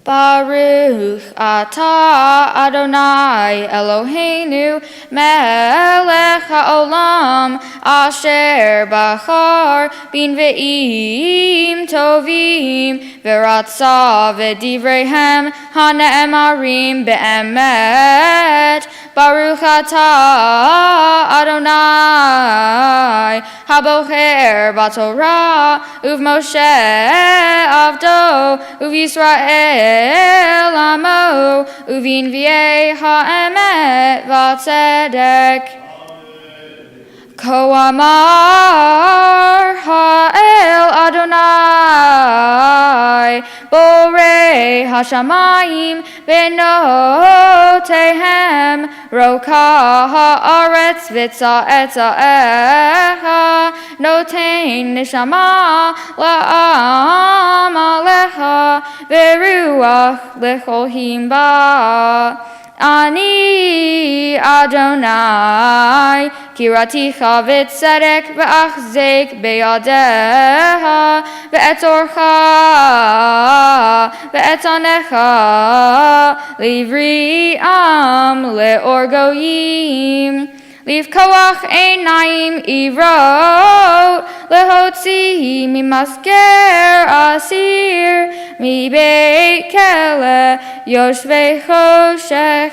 Baruch atah Adonai Eloheinu melech haolam asher bachar bin ve'im tovim v'ratza v'divreihem hane'emarim be'emet. Baruch atah Adonai habocher b'Torah uv Moshe avdo uv Yisrael amo uvin v'yeh ha'emet v'tzedek. Ko amar ha'el Adonai borei hashamayim benotehem roka ha'aretz v'tza'etza'echa notein neshama la'am alecha v'ruach lechohim ba. Ani Adonai kiraticha v'tzedek v'achzek beyadeha v'etorcha v'etanecha livri am le'or goyim. Leave koach einayim ivrot lehotzi mimasker asir mi beit kele yoshvei choshech.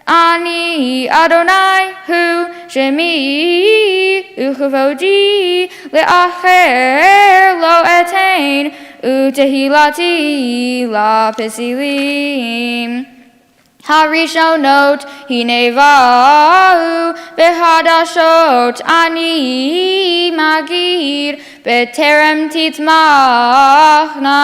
Ani Adonai hu shemi uchuvodi le'acher lo etain utehilati la pesilim. Harishonot hinevahu behadashot ani magid beterem titmachna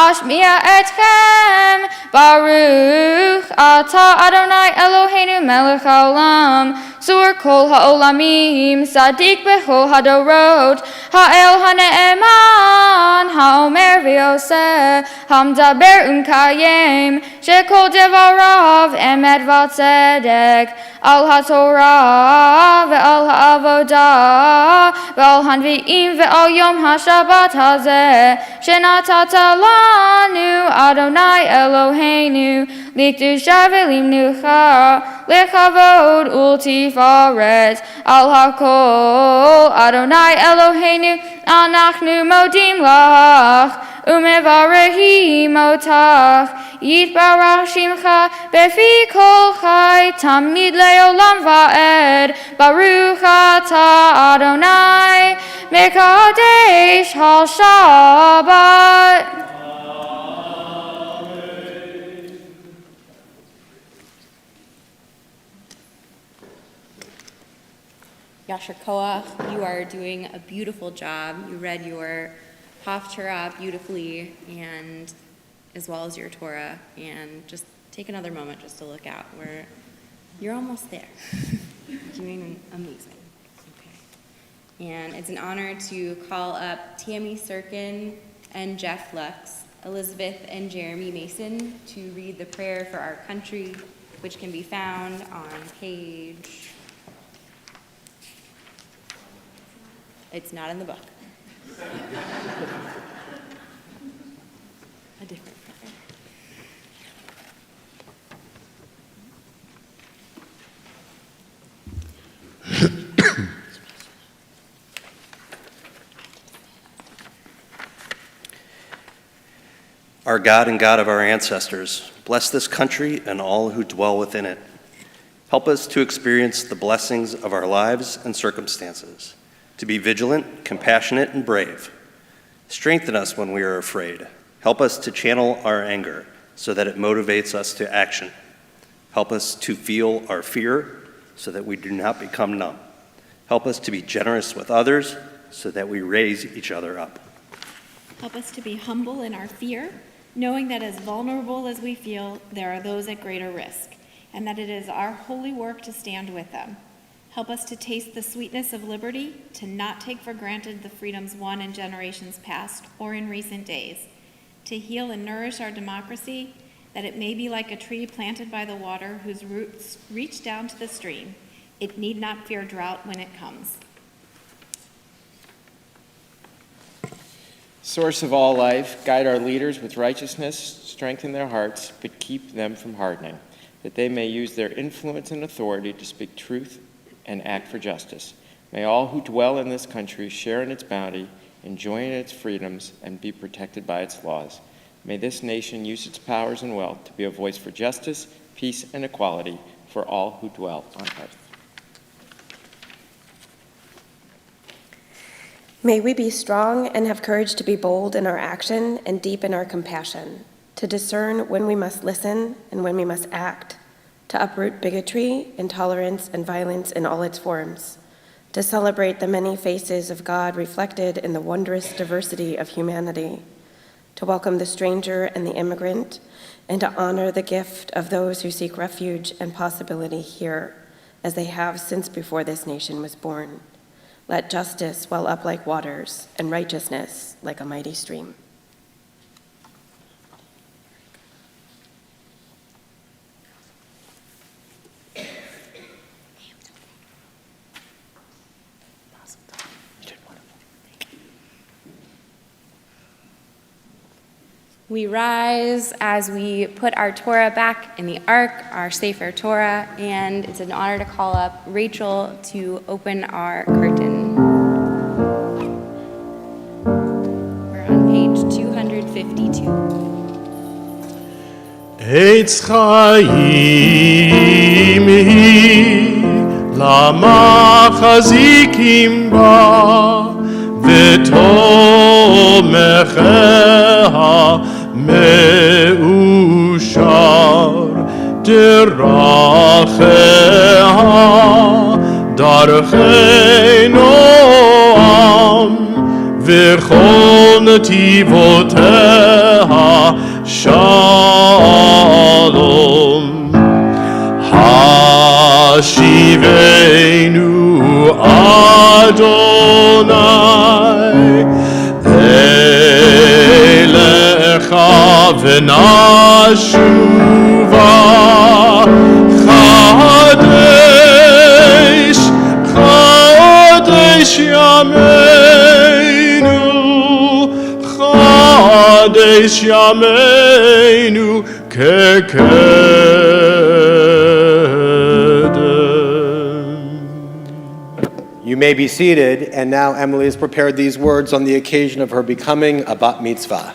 ashmiya etchem. Baruch atah Adonai Eloheinu melech haolam sur kol haolamim sadik bechol hadorot ha'el hane'eman ha'omer v'yoseh hamdaber kayem shekol devarav emet v'tzedek al haTorah ve'al ha'avodah ve'al hanvi'im ve'al yom ha'shabbat hazeh shenatata lanu Adonai Eloheinu likdusha ve'limnucha lechavod ultifaret al hakol Adonai Eloheinu anachnu modim lach umevarehim otach yitbarach shimcha befi kol chai tamid leolam va'ed. Baruch atah Adonai mekadesh hal shabbat. Yasher Koach, you are doing a beautiful job. You read your Haftarah beautifully, and as well as your Torah. And just take another moment just to look out. You're almost there. Doing amazing. Okay. And it's an honor to call up Tammy Sirkin and Jeff Lux, Elizabeth and Jeremy Mason to read the prayer for our country, which can be found on page. It's not in the book. A different prayer. Our God and God of our ancestors, bless this country and all who dwell within it. Help us to experience the blessings of our lives and circumstances, to be vigilant, compassionate, and brave. Strengthen us when we are afraid. Help us to channel our anger so that it motivates us to action. Help us to feel our fear so that we do not become numb. Help us to be generous with others so that we raise each other up. Help us to be humble in our fear, knowing that as vulnerable as we feel, there are those at greater risk, and that it is our holy work to stand with them. Help us to taste the sweetness of liberty, to not take for granted the freedoms won in generations past or in recent days, to heal and nourish our democracy, that it may be like a tree planted by the water whose roots reach down to the stream. It need not fear drought when it comes. Source of all life, guide our leaders with righteousness, strengthen their hearts, but keep them from hardening, that they may use their influence and authority to speak truth and act for justice. May all who dwell in this country share in its bounty, enjoy in its freedoms, and be protected by its laws. May this nation use its powers and wealth to be a voice for justice, peace, and equality for all who dwell on earth. May we be strong and have courage to be bold in our action and deep in our compassion, to discern when we must listen and when we must act, to uproot bigotry, intolerance, and violence in all its forms, to celebrate the many faces of God reflected in the wondrous diversity of humanity, to welcome the stranger and the immigrant, and to honor the gift of those who seek refuge and possibility here, as they have since before this nation was born. Let justice well up like waters, and righteousness like a mighty stream. We rise as we put our Torah back in the Ark, our Sefer Torah, and it's an honor to call up Rachel to open our curtain. We're on page 252. Eitz Chaim hi, lama chazikim ba, v'tomecheh מאושר דרכיה דרכי נועם וכל נתיבותיה שלום השיבנו אדוני ונשובה חדש חדש ימינו חדש ימינו כקדם. You may be seated, and now Emily has prepared these words on the occasion of her becoming a bat mitzvah.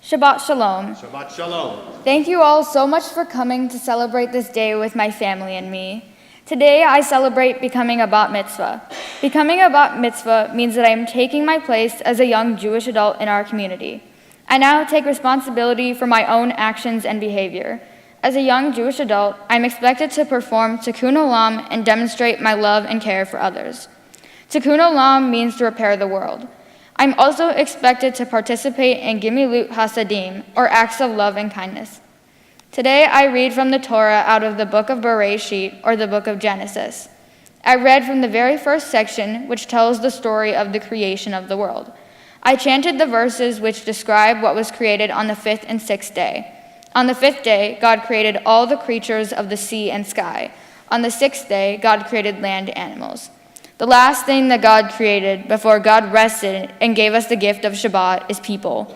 Shabbat Shalom. Shabbat Shalom. Thank you all so much for coming to celebrate this day with my family and me. Today I celebrate becoming a bat mitzvah. Becoming a bat mitzvah means that I am taking my place as a young Jewish adult in our community. I now take responsibility for my own actions and behavior. As a young Jewish adult, I'm expected to perform tikkun olam and demonstrate my love and care for others. Tikkun olam means to repair the world. I'm also expected to participate in gimilut hasadim, or acts of love and kindness. Today I read from the Torah out of the book of Bereshit, or the book of Genesis. I read from the very first section, which tells the story of the creation of the world. I chanted the verses which describe what was created on the fifth and sixth day. On the fifth day, God created all the creatures of the sea and sky. On the sixth day, God created land animals. The last thing that God created before God rested and gave us the gift of Shabbat is people.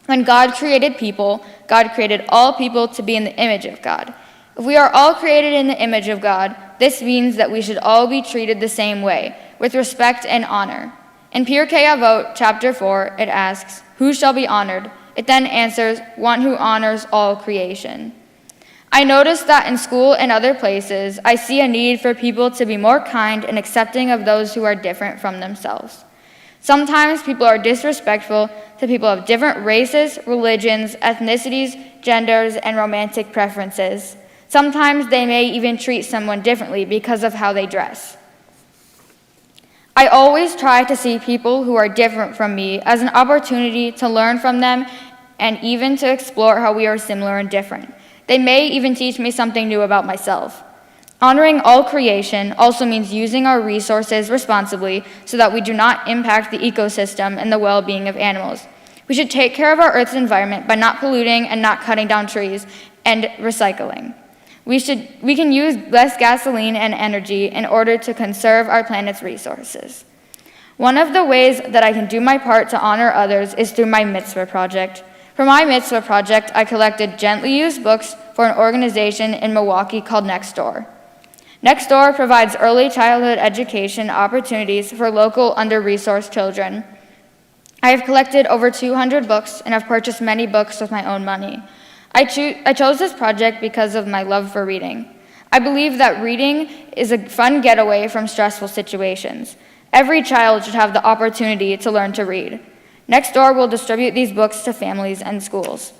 When God created people, God created all people to be in the image of God. If we are all created in the image of God, this means that we should all be treated the same way, with respect and honor. In Pirkei Avot, chapter 4, it asks, "Who shall be honored?" It then answers, "One who honors all creation." I notice that in school and other places, I see a need for people to be more kind and accepting of those who are different from themselves. Sometimes people are disrespectful to people of different races, religions, ethnicities, genders, and romantic preferences. Sometimes they may even treat someone differently because of how they dress. I always try to see people who are different from me as an opportunity to learn from them and even to explore how we are similar and different. They may even teach me something new about myself. Honoring all creation also means using our resources responsibly so that we do not impact the ecosystem and the well-being of animals. We should take care of our Earth's environment by not polluting and not cutting down trees and recycling. We can use less gasoline and energy in order to conserve our planet's resources. One of the ways that I can do my part to honor others is through my Mitzvah project. For my Mitzvah project, I collected gently used books for an organization in Milwaukee called Next Door. Next Door provides early childhood education opportunities for local under-resourced children. I have collected over 200 books and have purchased many books with my own money. I chose this project because of my love for reading. I believe that reading is a fun getaway from stressful situations. Every child should have the opportunity to learn to read. Next Door will distribute these books to families and schools.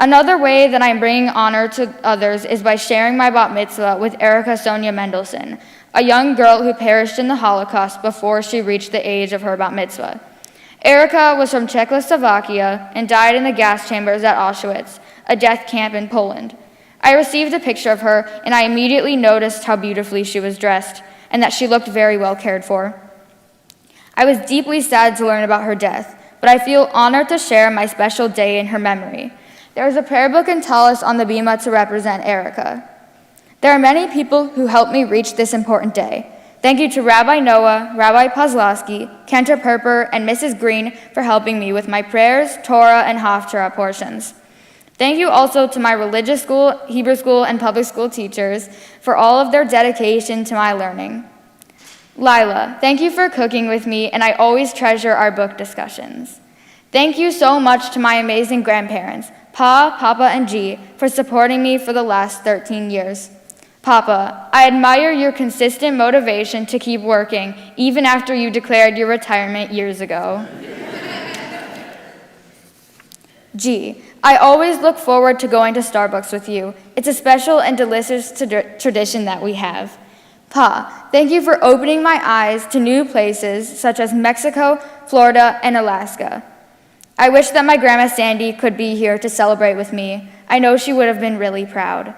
Another way that I'm bringing honor to others is by sharing my bat mitzvah with Erica Sonia Mendelson, a young girl who perished in the Holocaust before she reached the age of her bat mitzvah. Erica was from Czechoslovakia and died in the gas chambers at Auschwitz, a death camp in Poland. I received a picture of her, and I immediately noticed how beautifully she was dressed and that she looked very well cared for. I was deeply sad to learn about her death, but I feel honored to share my special day in her memory. There is a prayer book and tallis on the bima to represent Erica. There are many people who helped me reach this important day. Thank you to Rabbi Noah, Rabbi Pozlowski, Cantor Perper, and Mrs. Green for helping me with my prayers, Torah, and Haftarah portions. Thank you also to my religious school, Hebrew school, and public school teachers for all of their dedication to my learning. Lila, thank you for cooking with me, and I always treasure our book discussions. Thank you so much to my amazing grandparents, Pa, Papa, and G, for supporting me for the last 13 years. Papa, I admire your consistent motivation to keep working, even after you declared your retirement years ago. G, I always look forward to going to Starbucks with you. It's a special and delicious tradition that we have. Pa, thank you for opening my eyes to new places such as Mexico, Florida, and Alaska. I wish that my Grandma Sandy could be here to celebrate with me. I know she would have been really proud.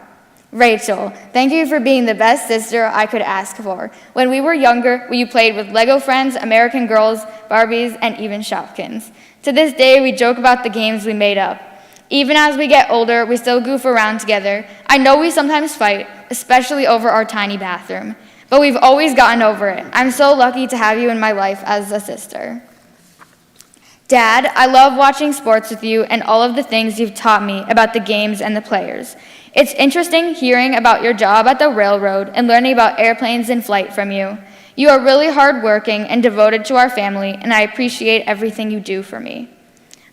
Rachel, thank you for being the best sister I could ask for. When we were younger, we played with Lego friends, American Girls, Barbies, and even Shopkins. To this day, we joke about the games we made up. Even as we get older, we still goof around together. I know we sometimes fight, especially over our tiny bathroom, but we've always gotten over it. I'm so lucky to have you in my life as a sister. Dad, I love watching sports with you and all of the things you've taught me about the games and the players. It's interesting hearing about your job at the railroad and learning about airplanes in flight from you. You are really hardworking and devoted to our family, and I appreciate everything you do for me.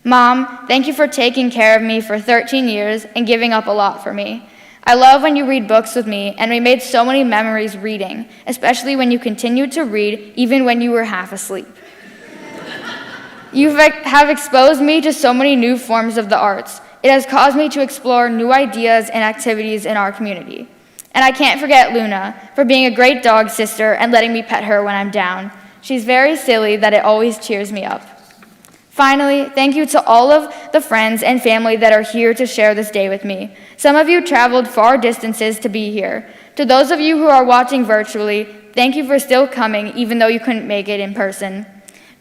Mom, thank you for taking care of me for 13 years and giving up a lot for me. I love when you read books with me, and we made so many memories reading, especially when you continued to read even when you were half asleep. You have exposed me to so many new forms of the arts. It has caused me to explore new ideas and activities in our community. And I can't forget Luna for being a great dog sister and letting me pet her when I'm down. She's very silly that it always cheers me up. Finally, thank you to all of the friends and family that are here to share this day with me. Some of you traveled far distances to be here. To those of you who are watching virtually, thank you for still coming even though you couldn't make it in person.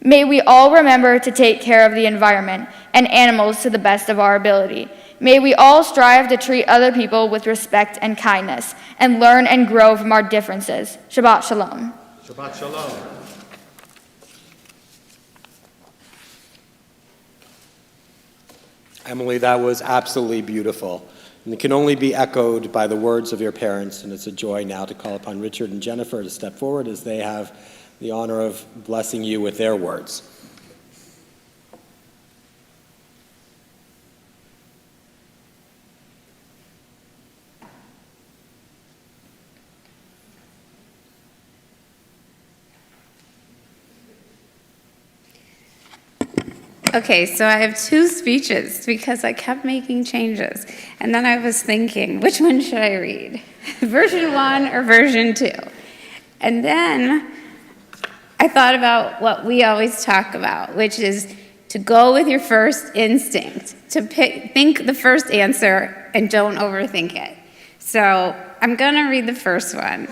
May we all remember to take care of the environment and animals to the best of our ability. May we all strive to treat other people with respect and kindness and learn and grow from our differences. Shabbat Shalom. Shabbat Shalom. Emily, that was absolutely beautiful. And it can only be echoed by the words of your parents, and it's a joy now to call upon Richard and Jennifer to step forward as they have the honor of blessing you with their words. Okay, so I have two speeches because I kept making changes. And then I was thinking, which one should I read? Version 1 or version 2? And then I thought about what we always talk about, which is to go with your first instinct, to think the first answer and don't overthink it. So I'm going to read the first one.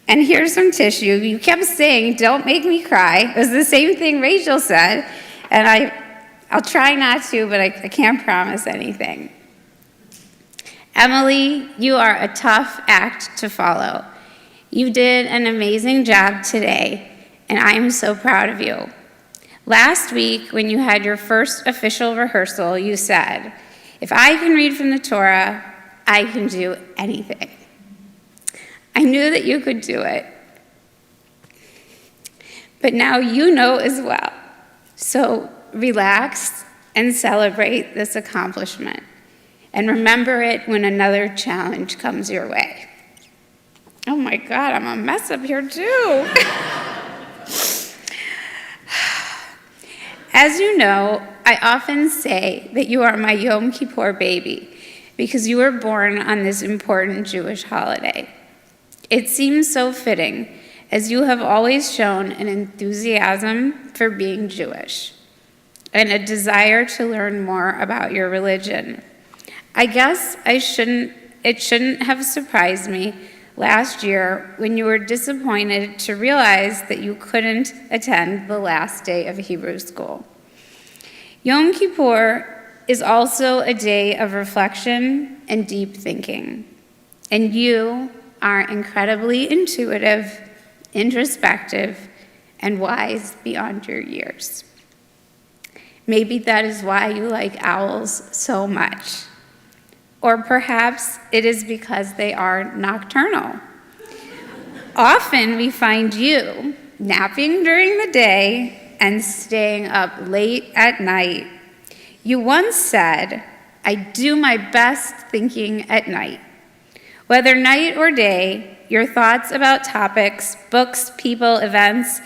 And here's some tissue. You kept saying, don't make me cry. It was the same thing Rachel said. And I'll try not to, but I can't promise anything. Emily, you are a tough act to follow. You did an amazing job today, and I am so proud of you. Last week, when you had your first official rehearsal, you said, if I can read from the Torah, I can do anything. I knew that you could do it. But now you know as well. So relax and celebrate this accomplishment. And remember it when another challenge comes your way. Oh my God, I'm a mess up here too. As you know, I often say that you are my Yom Kippur baby because you were born on this important Jewish holiday. It seems so fitting, as you have always shown an enthusiasm for being Jewish and a desire to learn more about your religion. I guess it shouldn't have surprised me last year when you were disappointed to realize that you couldn't attend the last day of Hebrew school. Yom Kippur is also a day of reflection and deep thinking, and you are incredibly intuitive, introspective, and wise beyond your years. Maybe that is why you like owls so much. Or perhaps it is because they are nocturnal. Often we find you napping during the day and staying up late at night. You once said, I do my best thinking at night. Whether night or day, your thoughts about topics, books, people, events,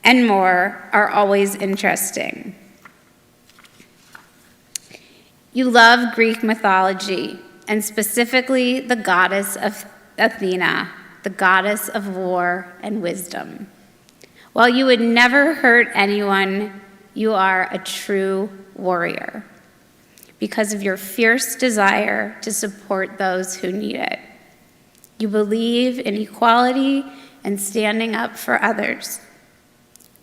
and more are always interesting. You love Greek mythology, and specifically the goddess of Athena, the goddess of war and wisdom. While you would never hurt anyone, you are a true warrior because of your fierce desire to support those who need it. You believe in equality and standing up for others.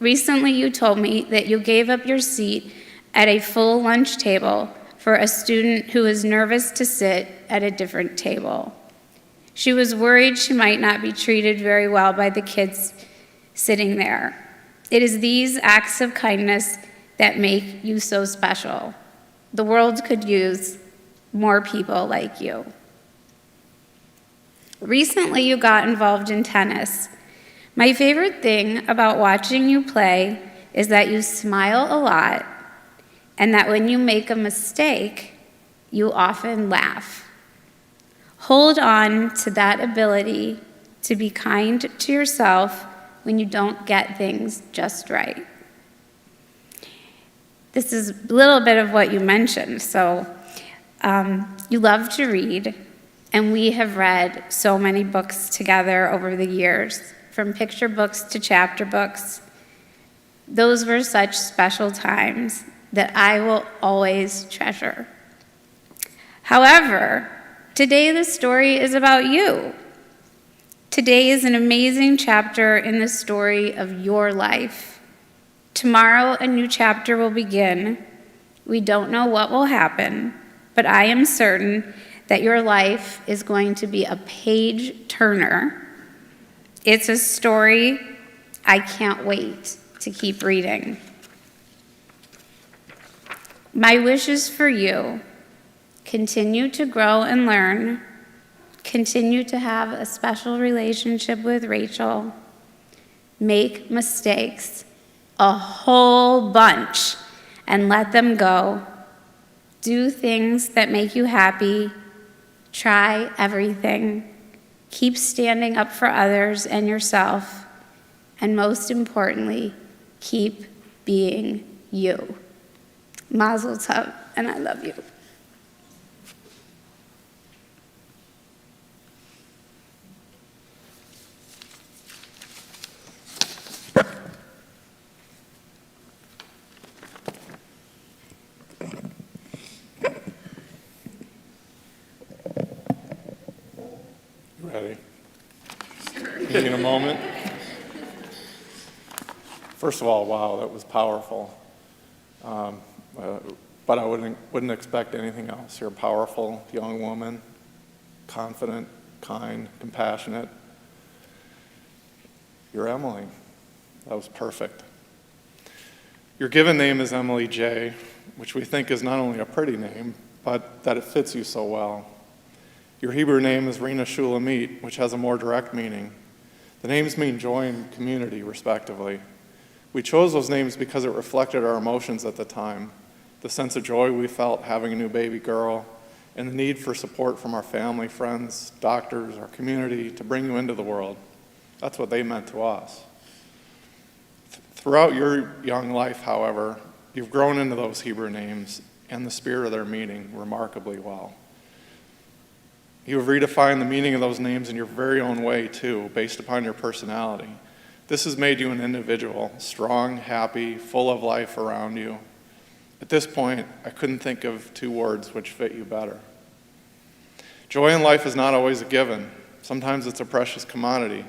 Recently, you told me that you gave up your seat at a full lunch table for a student who was nervous to sit at a different table. She was worried she might not be treated very well by the kids sitting there. It is these acts of kindness that make you so special. The world could use more people like you. Recently, you got involved in tennis. My favorite thing about watching you play is that you smile a lot, and that when you make a mistake, you often laugh. Hold on to that ability to be kind to yourself when you don't get things just right. This is a little bit of what you mentioned. So you love to read, and we have read so many books together over the years, from picture books to chapter books. Those were such special times that I will always treasure. However, today the story is about you. Today is an amazing chapter in the story of your life. Tomorrow, a new chapter will begin. We don't know what will happen, but I am certain that your life is going to be a page turner. It's a story I can't wait to keep reading. My wishes for you: continue to grow and learn, continue to have a special relationship with Rachel, make mistakes, a whole bunch, and let them go. Do things that make you happy, try everything, keep standing up for others and yourself, and most importantly, keep being you. Mazel tov, and I love you. Ready? me in a moment. First of all, wow, that was powerful. But I wouldn't expect anything else. You're a powerful young woman, confident, kind, compassionate. You're Emily. That was perfect. Your given name is Emily J., which we think is not only a pretty name, but that it fits you so well. Your Hebrew name is Rena Shulamit, which has a more direct meaning. The names mean joy and community, respectively. We chose those names because it reflected our emotions at the time, the sense of joy we felt having a new baby girl, and the need for support from our family, friends, doctors, our community to bring you into the world. That's what they meant to us. Throughout your young life, however, you've grown into those Hebrew names and the spirit of their meaning remarkably well. You have redefined the meaning of those names in your very own way, too, based upon your personality. This has made you an individual, strong, happy, full of life around you. At this point, I couldn't think of two words which fit you better. Joy in life is not always a given. Sometimes it's a precious commodity,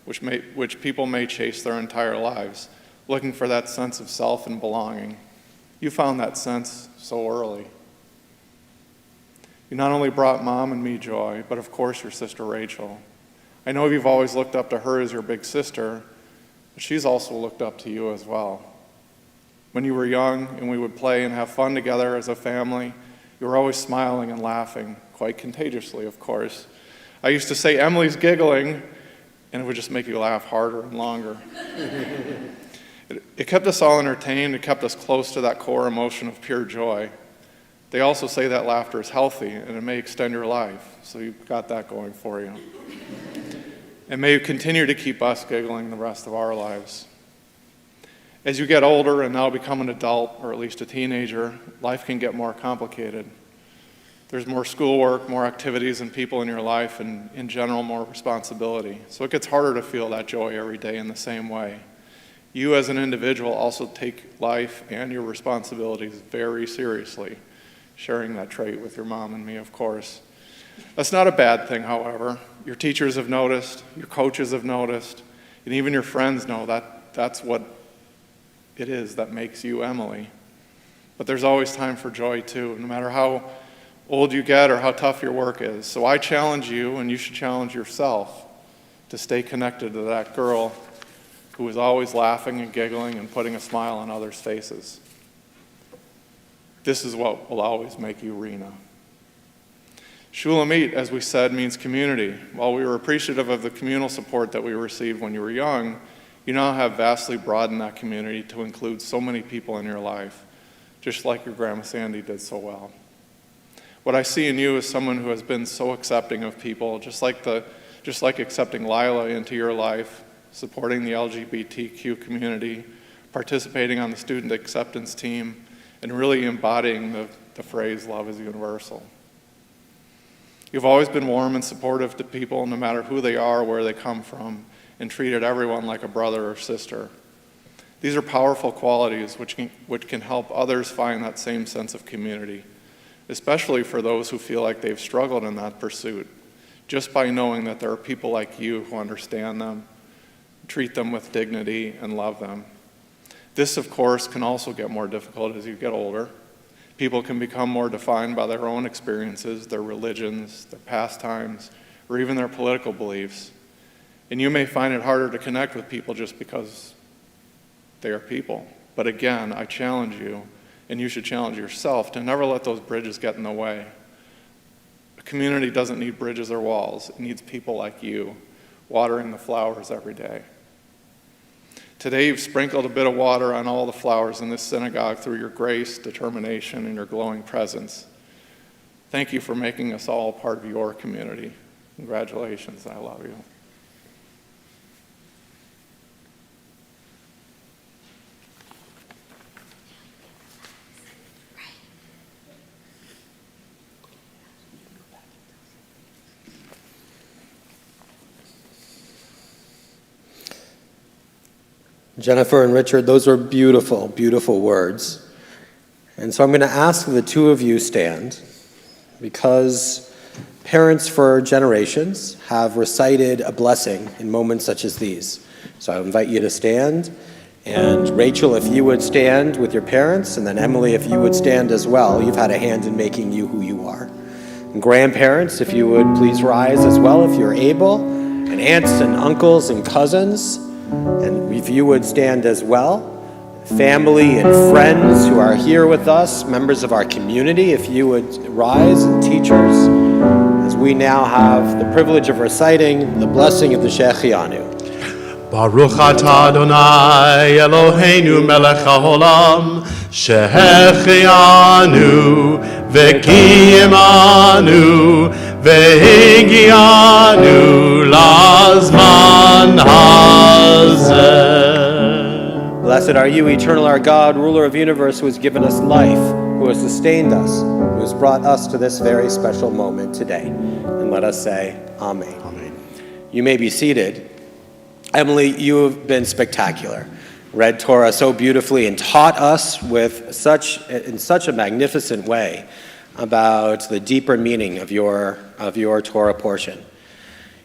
which people may chase their entire lives, looking for that sense of self and belonging. You found that sense so early. You not only brought Mom and me joy, but of course your sister Rachel. I know you've always looked up to her as your big sister, but she's also looked up to you as well. When you were young and we would play and have fun together as a family, you were always smiling and laughing, quite contagiously, of course. I used to say, "Emily's giggling," and it would just make you laugh harder and longer. It kept us all entertained. It kept us close to that core emotion of pure joy. They also say that laughter is healthy and it may extend your life, so you've got that going for you. And may you continue to keep us giggling the rest of our lives. As you get older and now become an adult, or at least a teenager, life can get more complicated. There's more schoolwork, more activities and people in your life, and in general, more responsibility. So it gets harder to feel that joy every day in the same way. You as an individual also take life and your responsibilities very seriously, sharing that trait with your mom and me, of course. That's not a bad thing, however. Your teachers have noticed, your coaches have noticed, and even your friends know that that's what it is that makes you Emily. But there's always time for joy too, no matter how old you get or how tough your work is. So I challenge you, and you should challenge yourself, to stay connected to that girl who is always laughing and giggling and putting a smile on others' faces. This is what will always make you Rena. Shulamit, as we said, means community. While we were appreciative of the communal support that we received when you were young, you now have vastly broadened that community to include so many people in your life, just like your Grandma Sandy did so well. What I see in you is someone who has been so accepting of people, just like accepting Lila into your life, supporting the LGBTQ community, participating on the student acceptance team, and really embodying the phrase, "love is universal." You've always been warm and supportive to people, no matter who they are or where they come from, and treated everyone like a brother or sister. These are powerful qualities which can help others find that same sense of community, especially for those who feel like they've struggled in that pursuit, just by knowing that there are people like you who understand them, treat them with dignity, and love them. This, of course, can also get more difficult as you get older. People can become more defined by their own experiences, their religions, their pastimes, or even their political beliefs. And you may find it harder to connect with people just because they are people. But again, I challenge you, and you should challenge yourself, to never let those bridges get in the way. A community doesn't need bridges or walls. It needs people like you, watering the flowers every day. Today, you've sprinkled a bit of water on all the flowers in this synagogue through your grace, determination, and your glowing presence. Thank you for making us all part of your community. Congratulations, and I love you. Jennifer and Richard, those were beautiful, beautiful words. And so I'm going to ask the two of you stand, because Parents for generations have recited a blessing in moments such as these. So I invite you to stand. And Rachel, if you would stand with your parents, and then Emily, if you would stand as well. You've had a hand in making you who you are. And grandparents, if you would please rise as well if you're able. And aunts and uncles and cousins, and if you would stand as well. Family and friends who are here with us, members of our community, if you would rise, and teachers, as we now have the privilege of reciting the blessing of the Shechianu. Baruch atah Adonai Eloheinu melech haolam shehechianu v'kiyimanu v'higianu lazman hazeh. Blessed are you, eternal our God, ruler of the universe, who has given us life, who has sustained us, who has brought us to this very special moment today. And let us say, Amen. Amen. You may be seated. Emily, you have been spectacular. Read Torah so beautifully and taught us in such a magnificent way about the deeper meaning of your Torah portion.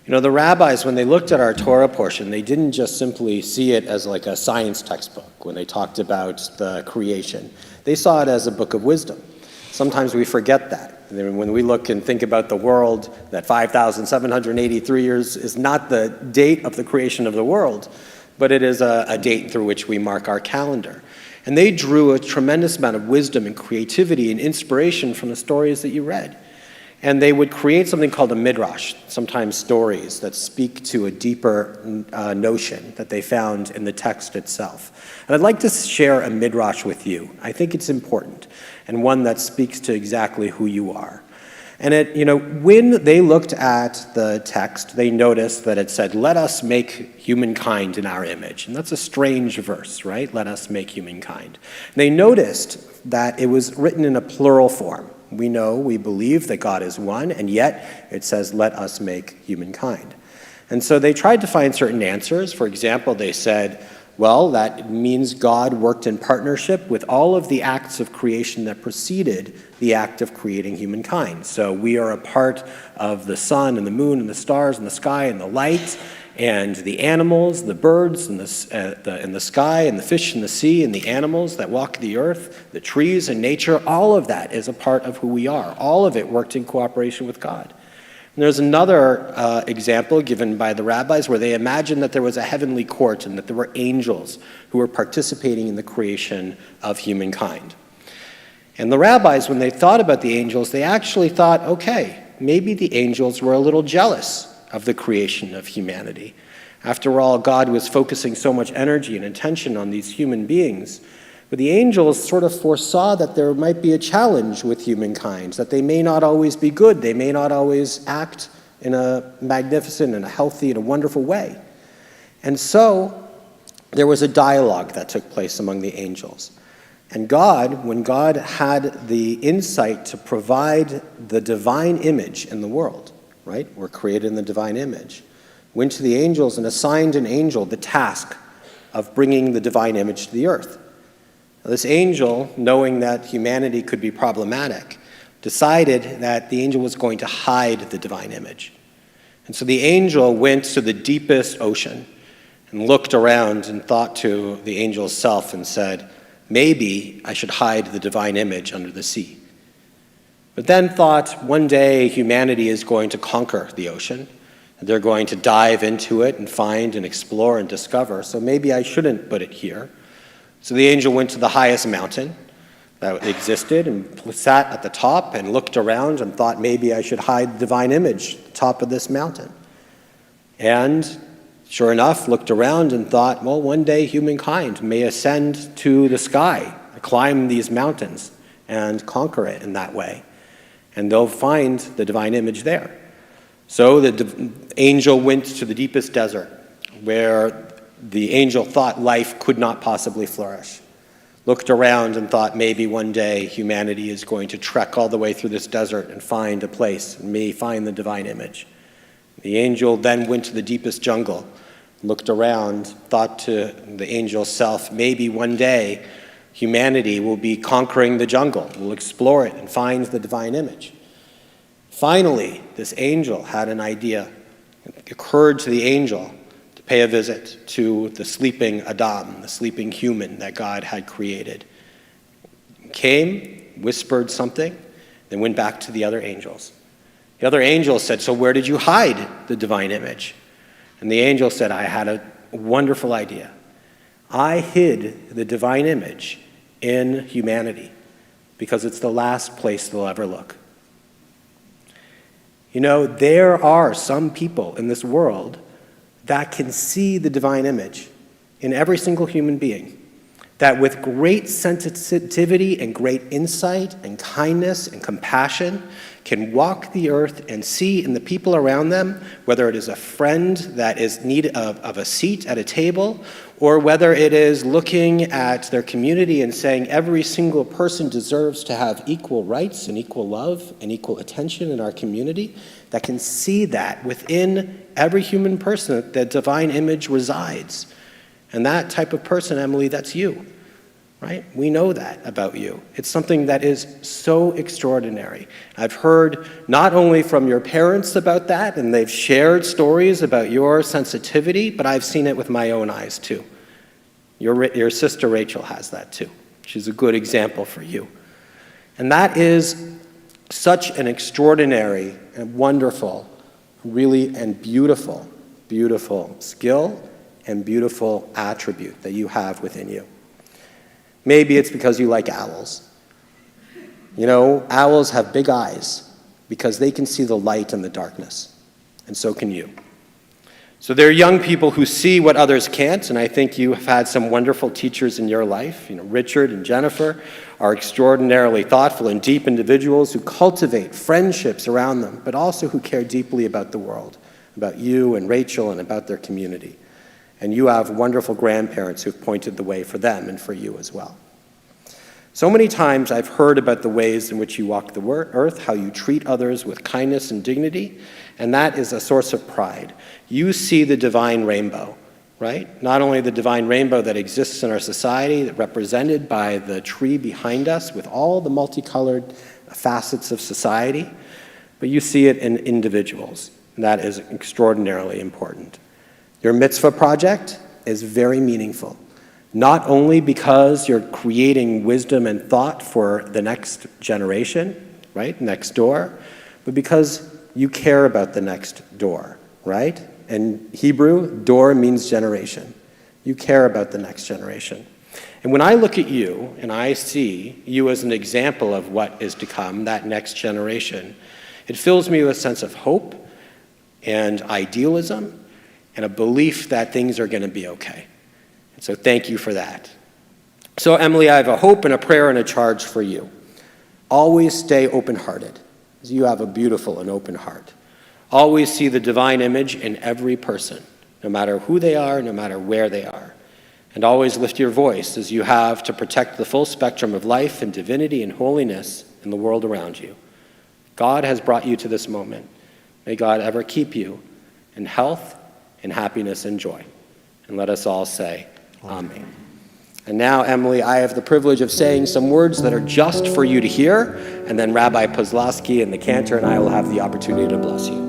You know, the rabbis, when they looked at our Torah portion, they didn't just simply see it as like a science textbook when they talked about the creation. They saw it as a book of wisdom. Sometimes we forget that. And when we look and think about the world, that 5,783 years is not the date of the creation of the world, but it is a date through which we mark our calendar. And they drew a tremendous amount of wisdom and creativity and inspiration from the stories that you read. And they would create something called a midrash, sometimes stories that speak to a deeper notion that they found in the text itself. And I'd like to share a midrash with you. I think it's important, and one that speaks to exactly who you are. And when they looked at the text, they noticed that it said, "Let us make humankind in our image." And that's a strange verse, right? Let us make humankind. And they noticed that it was written in a plural form. We believe that God is one, and yet it says, "Let us make humankind." And so they tried to find certain answers. For example, they said, well, that means God worked in partnership with all of the acts of creation that preceded the act of creating humankind. So we are a part of the sun and the moon and the stars and the sky and the light and the animals, the birds in the sky and the fish in the sea and the animals that walk the earth, the trees and nature. All of that is a part of who we are. All of it worked in cooperation with God. And there's another example given by the rabbis where they imagined that there was a heavenly court and that there were angels who were participating in the creation of humankind. And the rabbis, when they thought about the angels, they actually thought, okay, maybe the angels were a little jealous of the creation of humanity. After all, God was focusing so much energy and attention on these human beings. But the angels sort of foresaw that there might be a challenge with humankind, that they may not always be good, they may not always act in a magnificent and a healthy and a wonderful way. And so there was a dialogue that took place among the angels. And God, when God had the insight to provide the divine image in the world, right? We're created in the divine image, went to the angels and assigned an angel the task of bringing the divine image to the earth. This angel, knowing that humanity could be problematic, decided that the angel was going to hide the divine image. And so the angel went to the deepest ocean and looked around and thought to the angel's self and said, maybe I should hide the divine image under the sea. But then thought, one day humanity is going to conquer the ocean. And they're going to dive into it and find and explore and discover, so maybe I shouldn't put it here. So the angel went to the highest mountain that existed and sat at the top and looked around and thought, maybe I should hide the divine image at the top of this mountain. And sure enough, looked around and thought, well, one day humankind may ascend to the sky, climb these mountains and conquer it in that way. And they'll find the divine image there. So the angel went to the deepest desert where the angel thought life could not possibly flourish. Looked around and thought maybe one day humanity is going to trek all the way through this desert and find a place, and may find the divine image. The angel then went to the deepest jungle, looked around, thought to the angel's self, maybe one day humanity will be conquering the jungle, will explore it and find the divine image. Finally, this angel had an idea. It occurred to the angel to pay a visit to the sleeping Adam, the sleeping human that God had created. He came, whispered something, then went back to the other angels. The other angels said, "So where did you hide the divine image?" And the angel said, "I had a wonderful idea. I hid the divine image in humanity because it's the last place they'll ever look." You know, there are some people in this world that can see the divine image in every single human being, that with great sensitivity and great insight and kindness and compassion can walk the earth and see in the people around them, whether it is a friend that is in need of a seat at a table, or whether it is looking at their community and saying every single person deserves to have equal rights and equal love and equal attention in our community, that can see that within every human person that the divine image resides. And that type of person, Emily, that's you, right? We know that about you. It's something that is so extraordinary. I've heard not only from your parents about that, and they've shared stories about your sensitivity, but I've seen it with my own eyes too. Your sister Rachel has that too. She's a good example for you. And that is such an extraordinary and wonderful, really, and beautiful, beautiful skill and beautiful attribute that you have within you. Maybe it's because you like owls. You know, owls have big eyes because they can see the light in the darkness, and so can you. So there are young people who see what others can't, and I think you have had some wonderful teachers in your life. You know, Richard and Jennifer are extraordinarily thoughtful and deep individuals who cultivate friendships around them, but also who care deeply about the world, about you and Rachel and about their community. And you have wonderful grandparents who've pointed the way for them and for you as well. So many times I've heard about the ways in which you walk the earth, how you treat others with kindness and dignity, and that is a source of pride. You see the divine rainbow, right? Not only the divine rainbow that exists in our society, that represented by the tree behind us with all the multicolored facets of society, but you see it in individuals, and that is extraordinarily important. Your mitzvah project is very meaningful, not only because you're creating wisdom and thought for the next generation, right, next door, but because you care about the next door, right? In Hebrew, door means generation. You care about the next generation. And when I look at you and I see you as an example of what is to come, that next generation, it fills me with a sense of hope and idealism and a belief that things are going to be okay. And so thank you for that. So Emily, I have a hope and a prayer and a charge for you. Always stay open-hearted, because you have a beautiful and open heart. Always see the divine image in every person, no matter who they are, no matter where they are. And always lift your voice as you have to protect the full spectrum of life and divinity and holiness in the world around you. God has brought you to this moment. May God ever keep you in health and happiness and joy. And let us all say, Amen. And now, Emily, I have the privilege of saying some words that are just for you to hear, and then Rabbi Pozlowski and the cantor and I will have the opportunity to bless you.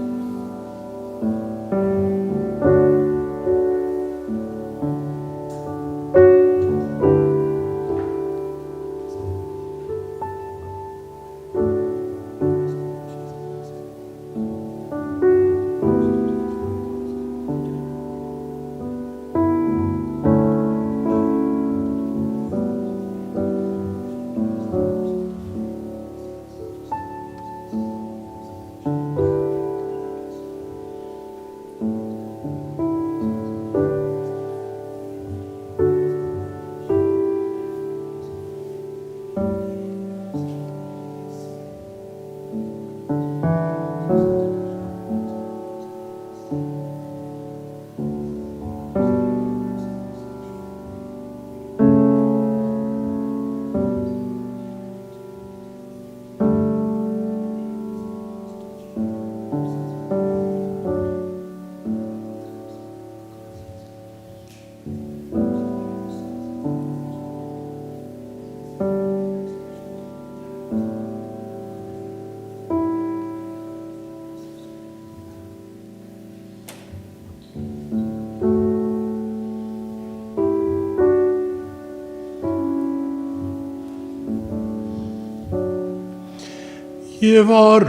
יברכך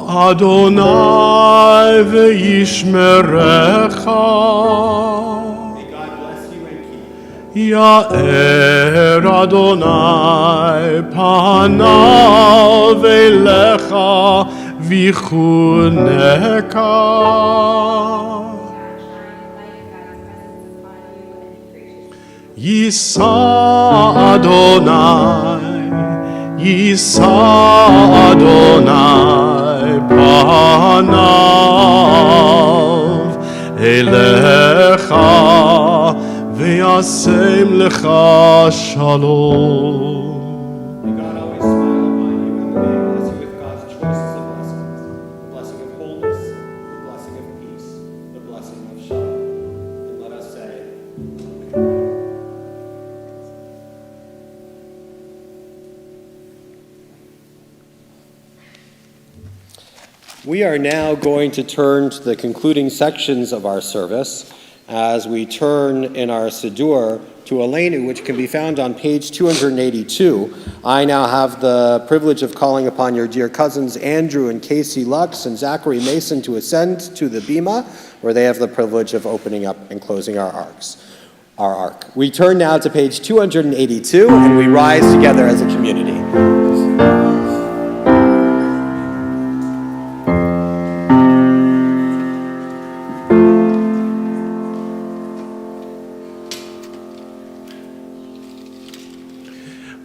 אדוני וישמרך. יאר אדוני פניו אליך ויחונקה. יישא אדוני פניו אליך וישם לך שלום. May God always smile upon you and may bless you with God's choicest of blessings, the blessing of wholeness, the blessing of peace, the blessing of shalom. And let us say, Amen. We are now going to turn to the concluding sections of our service as we turn in our Siddur to Elenu, which can be found on page 282. I now have the privilege of calling upon your dear cousins Andrew and Casey Lux and Zachary Mason to ascend to the Bima, where they have the privilege of opening up and closing our ark. We turn now to page 282 and we rise together as a community.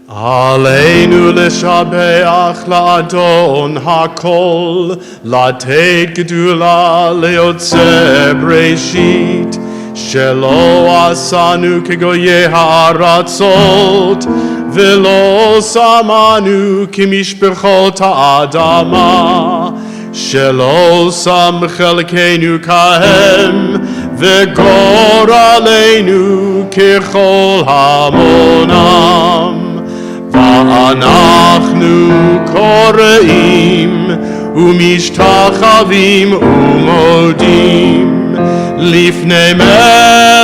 עלינו לשבח לאדון הכל, לתת גדולה ליוצא בראשית, שלא עשנו כגויי הארצות, ולא שמנו כמשפחות האדמה, שלא שם חלקנו כהם, וגורלנו ככל המונם. ואנחנו קוראים ומשתחווים ומודים לפני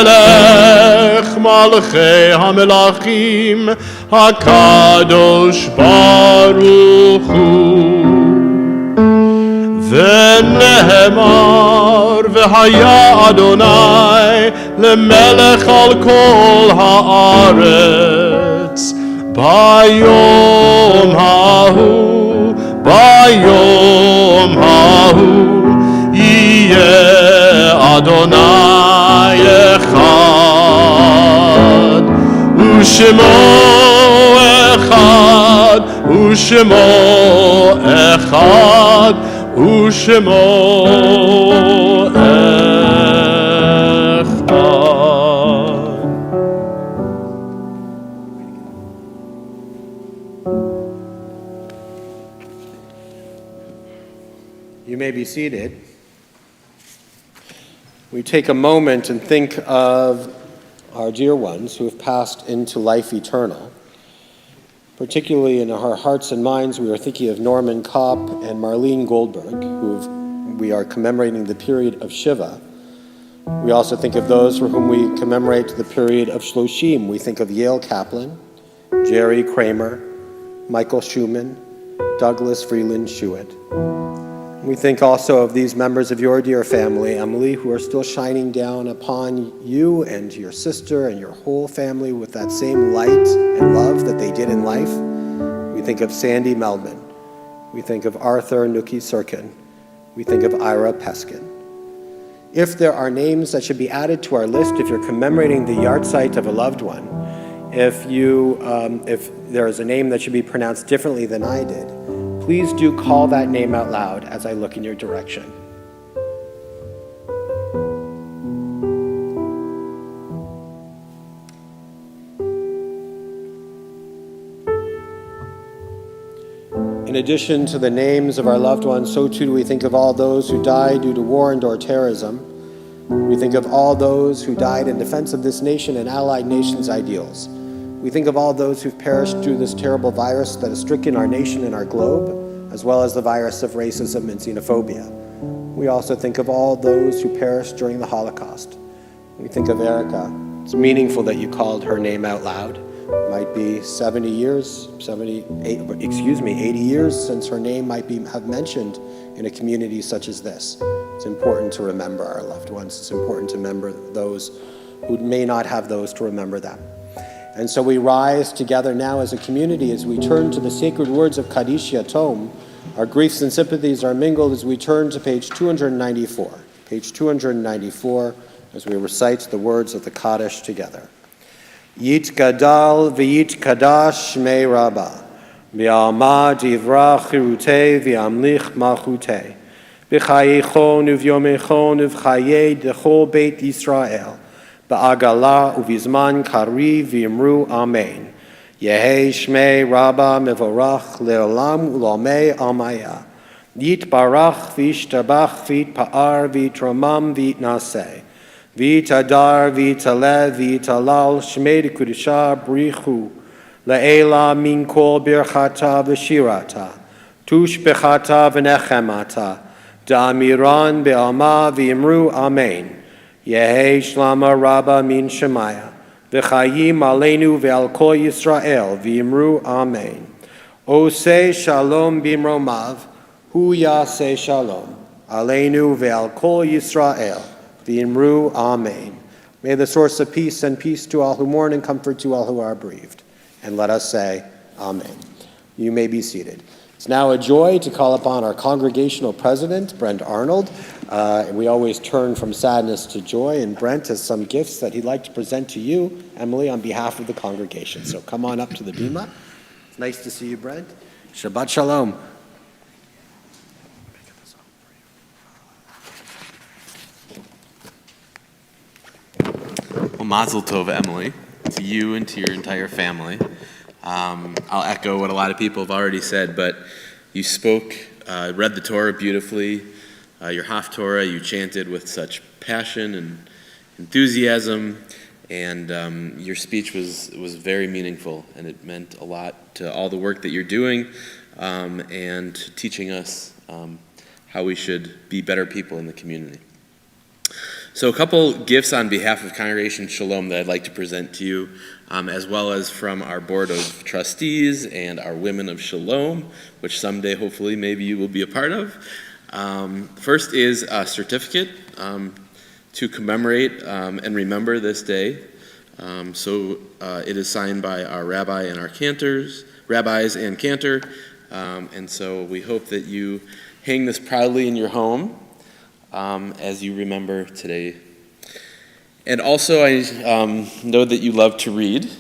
מלך מלכי המלכים הקדוש ברוך הוא. ונאמר והיה אדוני למלך על כל הארץ ביום ההוא יהיה אדוני אחד ושמו אחד You may be seated. We take a moment and think of our dear ones who have passed into life eternal. Particularly in our hearts and minds, we are thinking of Norman Kopp and Marlene Goldberg, we are commemorating the period of Shiva. We also think of those for whom we commemorate the period of Shloshim. We think of Yale Kaplan, Jerry Kramer, Michael Schumann, Douglas Freeland Schuett. We think also of these members of your dear family, Emily, who are still shining down upon you and your sister and your whole family with that same light and love that they did in life. We think of Sandy Meldman. We think of Arthur Nuki Sirkin. We think of Ira Peskin. If there are names that should be added to our list, if you're commemorating the yahrzeit of a loved one, if there is a name that should be pronounced differently than I did, please do call that name out loud as I look in your direction. In addition to the names of our loved ones, so too do we think of all those who died due to war and or terrorism. We think of all those who died in defense of this nation and allied nations' ideals. We think of all those who've perished through this terrible virus that has stricken our nation and our globe, as well as the virus of racism and xenophobia. We also think of all those who perished during the Holocaust. We think of Erica. It's meaningful that you called her name out loud. Might be 80 years since her name might have mentioned in a community such as this. It's important to remember our loved ones. It's important to remember those who may not have those to remember them. And so we rise together now as a community as we turn to the sacred words of Kaddish Yatom. Our griefs and sympathies are mingled as we turn to page 294. Page 294 as we recite the words of the Kaddish together. Yit gadal v'yit kadash shmei Rabbah, v'alma divra chirutei v'amlich malchutei, v'chayechon uv'yomechon uv'chayei dechol beit Yisrael, ba'agala uv'izman kari v'imru amen. Yehei shmei Rabbah mevorach le'olam u'lomei amaya. Yit barach v'ishtabach v'itpa'ar v'yitromam v'yitnaseh. V'itadar v'italev v'italal shmei kudusha brichu le'ela min kol birchata v'shirata tush bechata v'nechemata da'amiran be'alma v'imru amen. Yehei shlama Rabbah min shemaya v'chayim aleinu ve'al kol Yisrael v'imru amen. Oseh shalom bimromav hu yaseh shalom aleinu ve'al kol Yisrael v'imru amen. May the source of peace send peace to all who mourn and comfort to all who are bereaved. And let us say amen. You may be seated. It's now a joy to call upon our congregational president, Brent Arnold. We always turn from sadness to joy, and Brent has some gifts that he'd like to present to you, Emily, on behalf of the congregation. So come on up to the bima. It's nice to see you, Brent. Shabbat shalom. Well, Mazel Tov, Emily, to you and to your entire family. I'll echo what a lot of people have already said, but you spoke, read the Torah beautifully. Your Haftorah, you chanted with such passion and enthusiasm, and your speech was very meaningful, and it meant a lot to all the work that you're doing and teaching us how we should be better people in the community. So a couple gifts on behalf of Congregation Shalom that I'd like to present to you, as well as from our Board of Trustees and our Women of Shalom, which someday, hopefully, maybe you will be a part of. First is a certificate to commemorate and remember this day. It is signed by our rabbis and cantor, and so we hope that you hang this proudly in your home as you remember today. And also, I know that you love to read,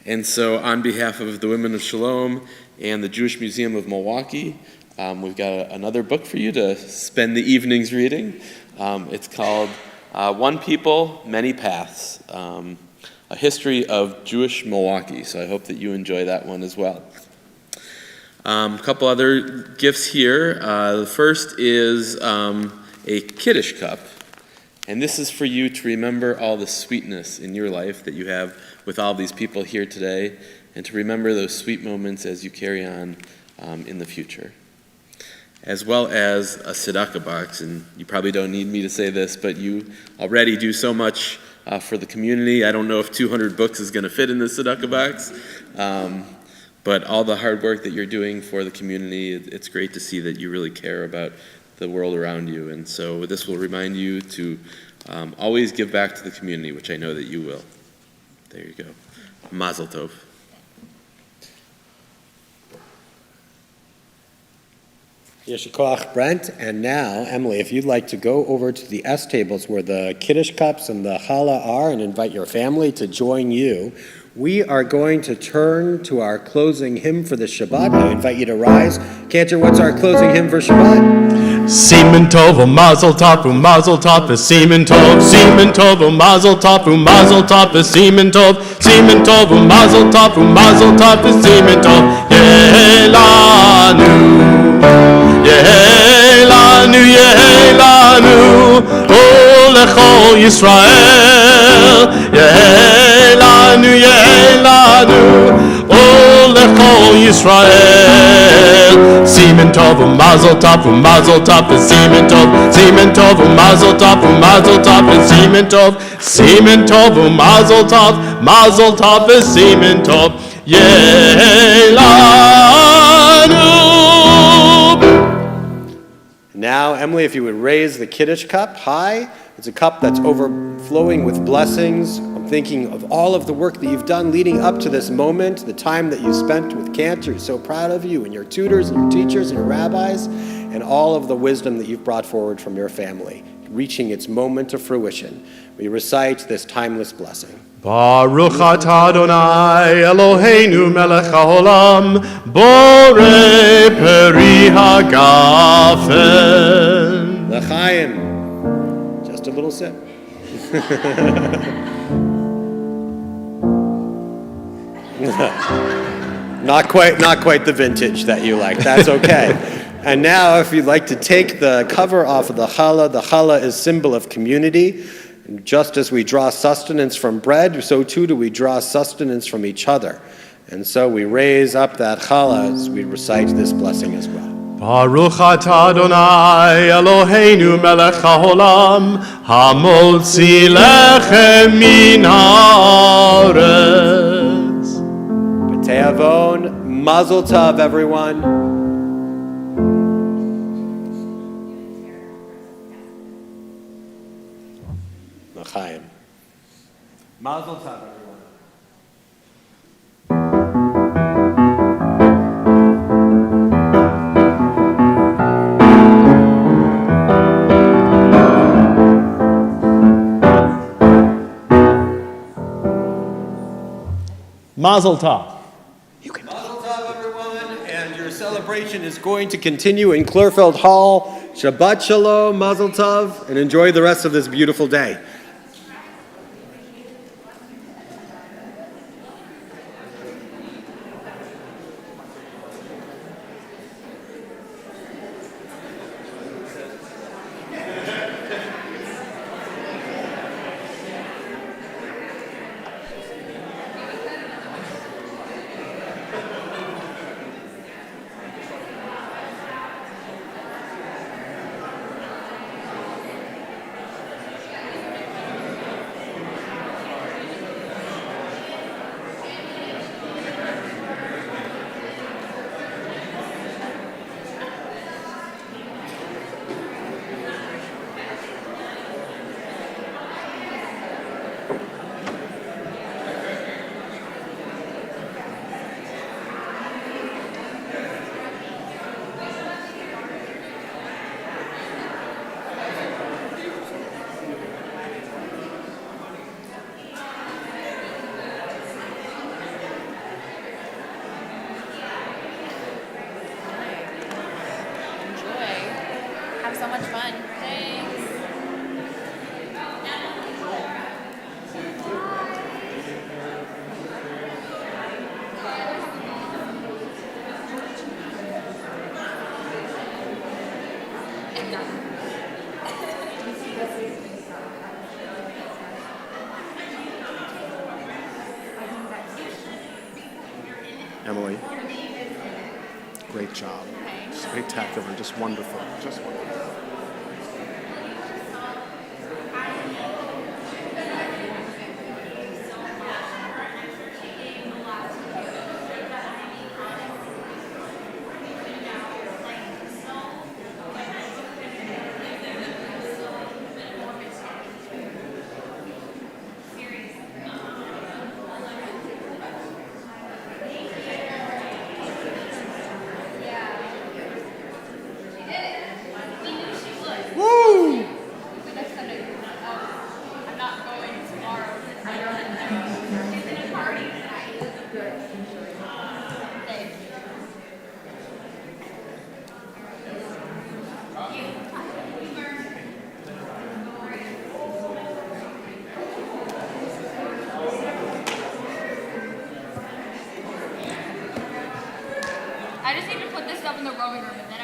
and so on behalf of the Women of Shalom and the Jewish Museum of Milwaukee, we've got another book for you to spend the evenings reading. It's called One People, Many Paths, a history of Jewish Milwaukee. So I hope that you enjoy that one as well. A couple other gifts here. The first is a Kiddush cup. And this is for you to remember all the sweetness in your life that you have with all these people here today, and to remember those sweet moments as you carry on in the future. As well as a tzedakah box, and you probably don't need me to say this, but you already do so much for the community. I don't know if 200 books is going to fit in this tzedakah box, but all the hard work that you're doing for the community, it's great to see that you really care about the world around you. And so this will remind you to always give back to the community, which I know that you will. There you go. Mazel Tov. Yesher koach, Brent. And now, Emily, if you'd like to go over to the S tables where the Kiddush cups and the challah are and invite your family to join you, we are going to turn to our closing hymn for the Shabbat. I invite you to rise. Cantor, what's our closing hymn for Shabbat? Semen tov, mazel tov, semen tov, semen tov, mazel tov, semen tov, semen tov, mazel tov, semen tov. Yehelanu, yehelanu, yehelanu, oh lechol Yisrael. Yehelanu, yehelanu, oh lechol Yisrael. Semen Tov, Mazel Tov, Mazel Tov, Semen Tov, Semen Tov, Mazel Tov, Mazel Tov, Semen Tov, Semen Tov, Mazel Tov, Mazel Tov, Semen Tov, Yelanu. Now, Emily, if you would raise the Kiddush cup high. It's a cup that's overflowing with blessings. I'm thinking of all of the work that you've done leading up to this moment, the time that you spent with Cantor. You're so proud of you and your tutors and your teachers and your rabbis, and all of the wisdom that you've brought forward from your family, reaching its moment of fruition. We recite this timeless blessing. Baruch atah Adonai Eloheinu melech haolam, borei peri hagafen. L'chaim. Just a little sip. Not quite the vintage that you like. That's okay. And now, if you'd like to take the cover off of the challah is symbol of community. And just as we draw sustenance from bread, so too do we draw sustenance from each other. And so we raise up that challah as we recite this blessing as well. Baruch atah Adonai Eloheinu melech haolam, hamotzi lechem min haaretz. B'tei avon, mazel tov, everyone. L'chaim. Mazel tov, everyone. Mazel tov. Mazel tov, everyone, and your celebration is going to continue in Clearfield Hall. Shabbat shalom, mazel tov, and enjoy the rest of this beautiful day. So much fun. Thanks. Emily, great job. Spectacular, just wonderful, just wonderful. I just need to put this stuff in the rowing room and then